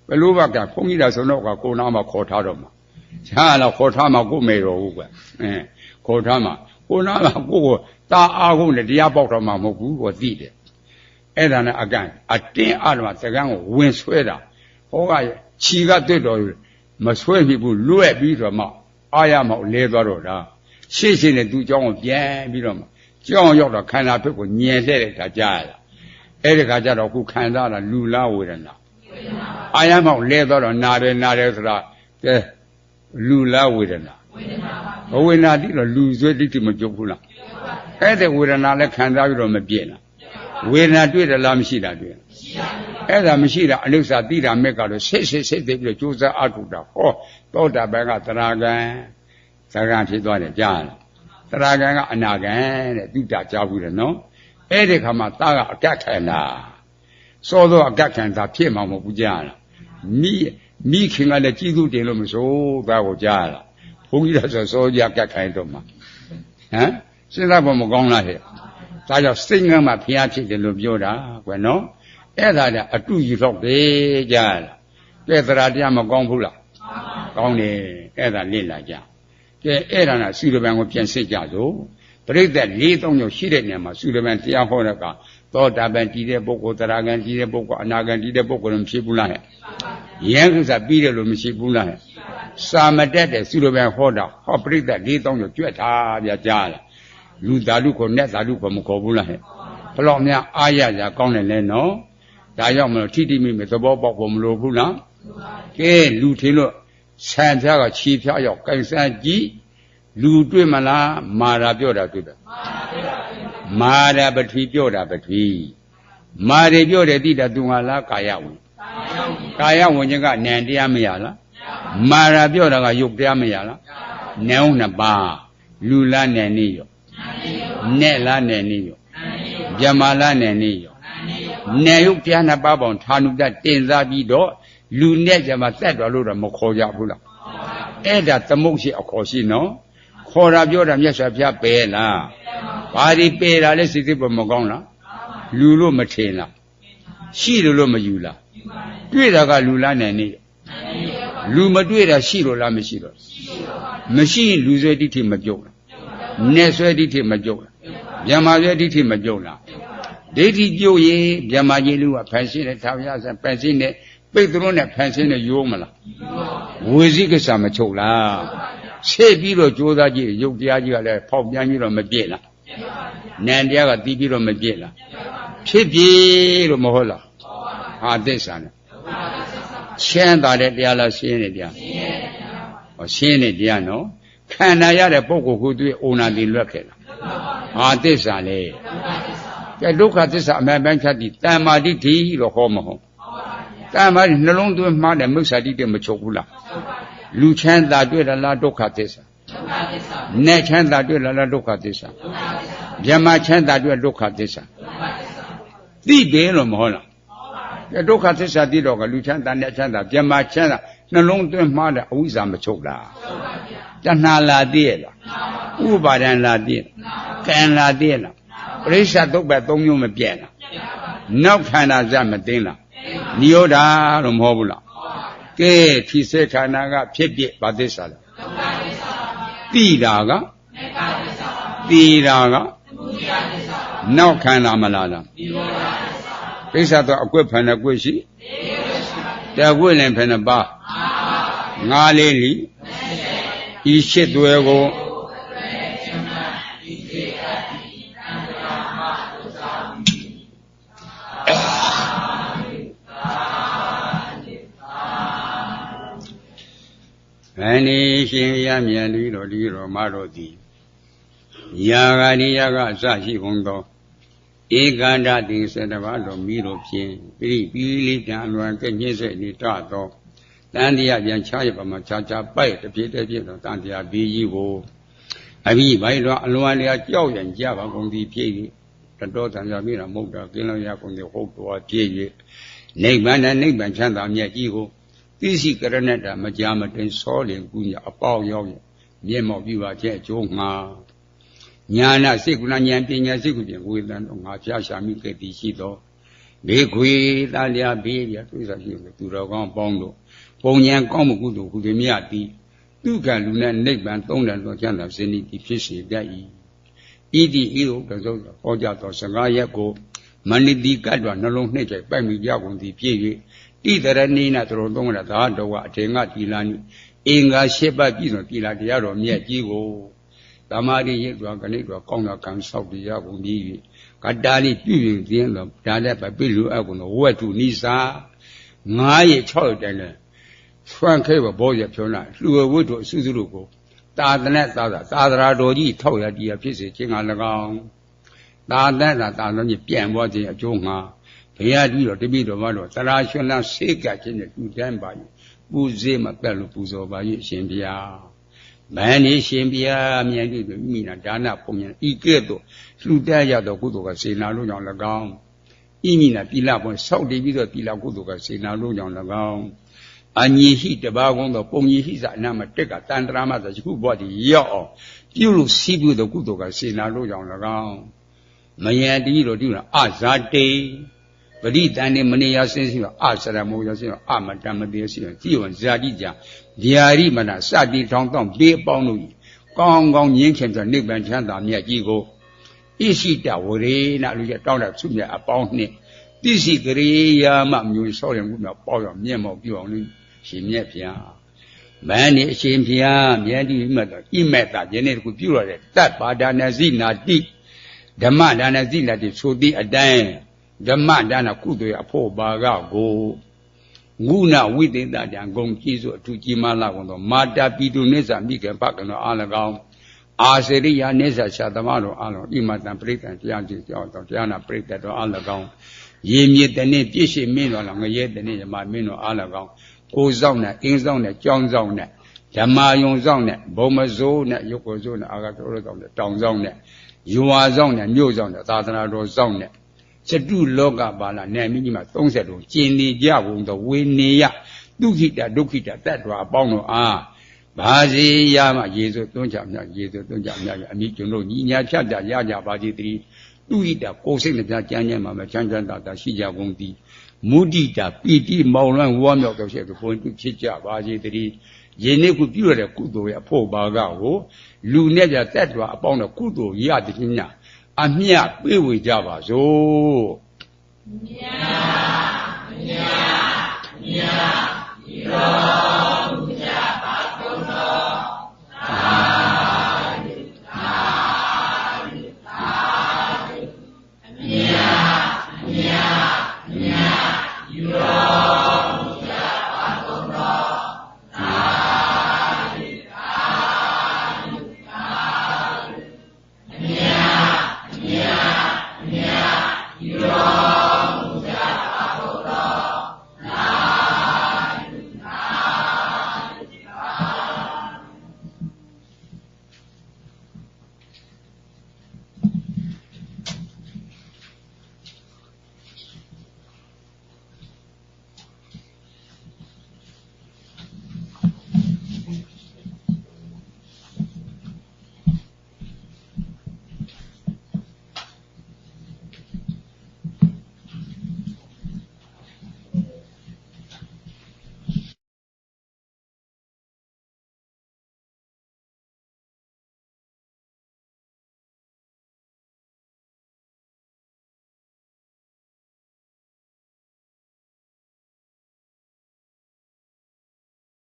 ဘယ်လိုပါကဘုန်းကြီးတာဆိုတော့ကကိုနာမှာခေါ်ထားတော့မှာရှားတော့ခေါ်ထားမှာကိုမေတော်ဘူးကွခေါ်ထားမှာကိုနာမှာကိုတာအားကုန်နဲ့တရားပေါက်တော့မှာမဟုတ်ဘူးကိုသိတယ်အဲ့ဒါနဲ့အကတ်အတင်းအားလုံးစကန်းကိုဝင်ဆွဲတာဟောကခြီကတွေ့တော်မဆွဲဖြစ်ဘူးလွဲ့ပြီးတော့မှအာရမောက်လဲသွားတော့တာရှေ့နဲ့သူ့เจ้าကိုပြန်ပြီးတော့မှကြောင်းရောက်တော့ခန္ဓာဘက်ကိုညင်လှဲ့တဲ့ခါကြားရတာအဲ့ဒီခါကျတော့ခုခံစားတာလူလားဝေဒနာအာရမောက်လဲသွားတော့နာတယ်ဆိုတာကဲလူလားဝေဒနာဝေဒနာတိတော့လူဆွဲတိတိမကြုတ်ဘူးလားအဲ့ဒီဝေဒနာလည်းခံစားပြီးတော့မပြည့်လားဝေဒနာတွေ့တယ်လားမရှိတာတွေ့အဲ့ဒါမရှိတာအနုစ္စာတိတာမဲ့ကတော့စိတ်သိပြီးတော့ကြိုးစားအထုတာဟောသောတာပန်ကသရဂံသရဂံဖြစ်သွားတယ်ကြားလားသရဂံကအနာဂံတဲ့တုတ္တကြားဘူးတယ်နော်အဲ့ဒီခါမှာသားကအကတ်ခံတာစောသောအကတ်ခံတာဖြစ်မှာမဟုတ်ဘူးကြားလားမိခင်ကလည်းကြီးသူတင်လို့မစိုးသားကိုကြားလားဘုန်းကြီးတော့စောကြအကတ်ခံတော့မှာစဉ်းစားဖို့မကောင်းလားဟဲ့ဒါကြောင့်စိတ်ငမ်းမှဖျားဖြစ်တယ်လို့ပြောတာကွယ်နော်အဲ့ဒါကအတူယူတော့တယ်ကြားလားကဲသရတရားမကောင်းဘူးလားကောင်းတယ်အဲ့ဒါလေ့လာကြကဲအဲ့ဒါကသုရပံကိုပြန်စစ်ကြစို့ပရိသတ်၄၃ညရှိတဲ့နေရာမှာသုရပံတရားဟောတဲ့ကသောတာပန်တည်တဲ့ပုဂ္ဂိုလ်သရဂံတည်တဲ့ပုဂ္ဂိုလ်အနာဂံတည်တဲ့ပုဂ္ဂိုလ်မရှိဘူးလားဟဲ့ယံကိစ္စပြီးတယ်လို့မရှိဘူးလားဟဲ့စာမတက်တဲ့သုရပံဟောတာဟောပရိသတ်၄၃ညကြွက်ထားပြကြားလားလူသာလူကိုနဲ့သာလူကိုမခေါ်ဘူးလားဟဲ့ဘလောက်များအားရကြကောင်းတယ်လဲနော်ဒါကြောင့်မလို့ထိတိမိမသဘောပေါက်ဖို့မလိုဘူးလားကဲလူထင်လို့ဆံဖြားကခြေဖြားရောက်ကိုင်ဆန်းကြည့်လူတွေ့မလားမာရာပြောတာတွေ့တယ်မာရာပထဝီပြောတာပထဝီမာရီပြောတယ်တိတာသူငါလားကာယဝင်ကာယဝင်ခြင်းကနံတရားမရလားမာရာပြောတာကယုတ်တရားမရလားနံနှစ်ပါးလူလားနံနေရောနဲ့လားနံနေရောဗြဟ္မာလားနံနေရောနေယုတ်တရားနှစ်ပါးပေါင်းဌာနုတတင်စားပြီးတော့လူနဲ့ကြမှာတက်တော်လို့တော့မခေါ်ကြဘူးလားအဲ့ဒါသမုတ်ရှိအခေါ်ရှိနော်ခေါ်တာပြောတာမြတ်စွာဘုရားပယ်လားဘာဒီပယ်တာလဲစိတ်သိပ်မကောင်းလားလူလို့မထင်လားရှိလို့မယူလားတွေ့တာကလူလားနဲ့နေလူမတွေ့တာရှိလို့လားမရှိတော့မရှိရင်လူဆွဲတိတိမပြုတ်လားနဲ့ဆွဲတိတိမပြုတ်လားဗြဟ္မာဆွဲတိတိမပြုတ်လားဒိဋ္ဌိပြုတ်ရင်ဗြဟ္မာကြီးလူကဖန်ရှင်းတဲ့ထာဝရဆံဖန်ရှင်းတဲ့ပိတ်သွန်းနဲ့ဖန်ဆင်းနဲ့ရိုးမလားဝေစီကိစ္စမချုပ်လားဆေးပြီးတော့ကြိုးစားကြည့်ရုပ်တရားကြီးကလည်းဖောက်ပြန်ပြီးတော့မပြည့်လားနံတရားကတီးပြီးတော့မပြည့်လားဖြစ်ပြီလို့မဟုတ်လား ဟာသစ္စာနဲ့ချမ်းသာတဲ့တရားလားရှင်းတဲ့တရားဟောရှင်းတဲ့တရားနော်ခန္ဓာရတဲ့ပုဂ္ဂိုလ်ကိုတွေ့အိုနာတိလွတ်ခဲ့လားဟာသစ္စာလေကဲဒုက္ခသစ္စာအမှန်ပိုင်းဖြတ်ပြီးတမ္မာတိဓိလို့ဟောမဟုတ်တမ္မာတိနှလုံးသွင်းမှားတဲ့မုစ္ဆာတိတဲ့မချုပ်ဘူးလားလူချမ်းသာတွေ့လားဒုက္ခသစ္စာနဲ့ချမ်းသာတွေ့လားဒုက္ခသစ္စာဗြဟ္မာချမ်းသာတွေ့ဒုက္ခသစ္စာသိတယ်လို့မဟုတ်လားဒုက္ခသစ္စာသိတော့ကလူချမ်းသာနဲ့ချမ်းသာဗြဟ္မာချမ်းသာနှလုံးသွင်းမှားတဲ့အဝိဇ္ဇာမချုပ်လားတဏှာလာသိရလားဥပါဒံလာသိကံလာသိလားပရိစ္ဆသုတ်ပဲ၃မျိုးမပြည့်လားနောက်ခန္ဓာစမသိလားနိရောဓလို့မဟုတ်ဘူးလားကဲထိစေခန္ဓာကဖြစ်ဖြစ်ဗာသစ္စာလားသိတာကသိတာကနောက်ခန္ဓာမလားလားပိဿတော့အကွက်ဖန်တဲ့ကွက်ရှိတကွက်လည်းဖန်တဲ့ပါငါးလေးလီဤရှစ်သွဲကိုဗန္ဒီရှင်ရမြတ်လူတော်ဒီတော်မတော်သည်ယာဂာနိယကအစရှိကုန်သောဧကန္တတိစေတပါတော်မိတော်ဖြင့်ပိပိလိတံအလွန်ကဲ့ညှိစေနေတသောတန်တရားပြန်ချရပါမှာခြားခြားပိုက်တပြည့်တပြည့်သောတန်တရားဘေးကြီးကိုအဘိဘိုင်တော်အလွန်လျာကြောက်ရန်ကြပါကုန်သည်ဖြစ်၍တတော်တန်ကြာမိတာမဟုတ်တာကင်းလို့ရကုန်သည်ဟုတ်တော်ဖြစ်၍နိဗ္ဗာန်နဲ့နိဗ္ဗာန်ချမ်းသာမြတ်ကြီးကိုသိရှိကရဏတ္တမကြာမတင်စောလင်ကုညအပေါင်းရောက်မျက်မှောက်ပြုပါခြင်းအကျိုးငှာညာနာစိတ်ကုဏဉာဏ်ပညာစိတ်ကုဖြင့်ဝေဒန်တော်ငါဖျားရှာမိခဲ့သည်ရှိသောဘေခွေသားလျာဘေးပြတွေးစားရှိလို့သူတော်ကောင်းပေါင်းတို့ပုံဉဏ်ကောင်းမှုကုသိုလ်ကုသိုလ်မြတ်သည်သူကလူနဲ့နိဗ္ဗာန်သုံးတန်တော်ချမ်းသာစေနိတိဖြစ်စေတတ်၏ဤသည့်ဤသို့တစုံဟောကြားသော15ရက်ကိုမဏိတိကတ်တော်နှလုံးနှိမ့်ချိုက်ပိုက်မိကြကုန်သည်ဖြစ်၍တိတရဏိနသရောသုံးရသာတော်ကအထေငတိလာနိအင်္ဂါ8ပါးပြည့်စုံတိလာတရားတော်မြတ်ကြီးကိုသမာဓိရစ်တော်ဂဏိတော်ကောင်းသောကံဆောက်တရားကုန်ပြီး၍ကတ္တာလိပြုပြင်ခြင်းတော်ဒါလည်းပဲပြည့်လူအပ်ကုန်သောဝတ္ထုနိစာ9ရက်6ရက်တိုင်းလည်းဆွမ်းခဲဘောရဖြောနာလူဝတ္ထုအစုစုတို့ကိုသာသနာသာသရာတော်ကြီးထောက်ရတရားဖြစ်စေခြင်းက၎င်းသာသနာသာတော်ကြီးပြန်ပေါ်ခြင်းအကျိုးငှာဘုရားကြီးတော်တပိတော်မတော်သရာရှင်လန်းစေကခြင်းနဲ့တူတန်းပါ၍ပူဇေမကတ်လို့ပူဇော်ပါ၍ရှင်ဘုရားမန္တိရှင်ဘုရားမြတ်ကြီးတို့မိနာဒါနပုံညာဤကဲ့သို့လှူဒန်းရသောကုသိုလ်ကစေနာလို့ကြောင့်၎င်းဤမိနာတိလပွင့်ဆောက်တည်ပြီးသောတိလကုသိုလ်ကစေနာလို့ကြောင့်၎င်းအညီဟိတပါကုန်းသောပုံညီဟိစအနာမတက်ကတန်တရာမသောယခုဘဝတည်ရောက်အောင်ပြုလို့စီးပြုသောကုသိုလ်ကစေနာလို့ကြောင့်၎င်းမယံတိတို့ဒီလားအဇာတေပရိတန်နေမနေရစင်းရှိတော့အစရမောရစင်းတော့အမတမသေးရှိတော့ကြည်ဝဇာတိကြဗျာရိမနာစတိထောင်းတောင်းဘေးပေါင်းလို့ကောင်းကောင်းငင်းခင်တဲ့နိဗ္ဗာန်ချမ်းသာမြတ်ကြီးကိုဣရှိတဝရေနလူရတောင်းတဲ့သူမြတ်အပေါင်းနှင့်တိရှိကရေယာမမျိုးဆောရင်ခုမြောက်ပေါရောက်မျက်မှောက်ပြုအောင်လို့ရှင်မြတ်ဗျာမန္တိအရှင်ဘုရားမြတ်တိမြတ်တော်ဣမေတ္တာယနေ့တခုပြုရတဲ့တတ္ပါဒာနဇိနာတိဓမ္မဒါနဇိနာတိဆိုသည့်အတိုင်းဓမ္မဒါနကုသိုလ်အဖို့ပါကကိုငုဏဝိသေတတံဂုံကြီးစုအထူးကြီးမားလာကုန်သောမာတာပိတုနိစ္စမိကေဘကနောအာလကောင်အာစေရိယာနိစ္စရှာသမတော်အာလောဣမတံပရိသံတရားကြီးကြောက်တော်တရားနာပရိသတ်တော်အာလကောင်ရေမြေတနေ့ပြည့်ရှိမင်းတော်လာငရဲတနေ့ယမမင်းတော်အာလကောင်ကိုဆောင်နဲ့အင်းဆောင်နဲ့ကြောင်းဆောင်နဲ့ဓမ္မာယုံဆောင်နဲ့ဘုံမစိုးနဲ့ရုပ်ကိုစိုးနဲ့အာဂတောဆောင်နဲ့တောင်ဆောင်နဲ့ယွာဆောင်နဲ့မြို့ဆောင်နဲ့သာသနာတော်ဆောင်နဲ့စတုလောကပါဠနဲ့မိကြီးမှာ30တို့ကျင်နေကြကုန်သောဝေနေယဒုက္ခိတဒုက္ခိတတတ္တဝအပေါင်းတို့အားဘာစီရမရေဆိုသွန်းချမြရေဆိုသွန်းချမြအမိကျွန်တို့ညီညာဖြတ်ကြရကြပါသည်တည်းဒုက္ခိတကိုယ်စိတ်နှပြကြမ်းကြမ်းမှာမချမ်းချမ်းသာသာရှိကြကုန်သည်မုဒိတာပီတိမောင်လွှမ်းဝါမြောက်တော်ရှိတဲ့ဘုန်းတုဖြစ်ကြပါစေတည်းယနေ့ခုပြုရတဲ့ကုသိုလ်ရဲ့အဖို့ပါကကိုလူနဲ့ပြတတ္တဝအပေါင်းတို့ကုသိုလ်ရသည်ညအမြတ်ပေးဝေကြပါစို့မြတ်မြတ်မြတ်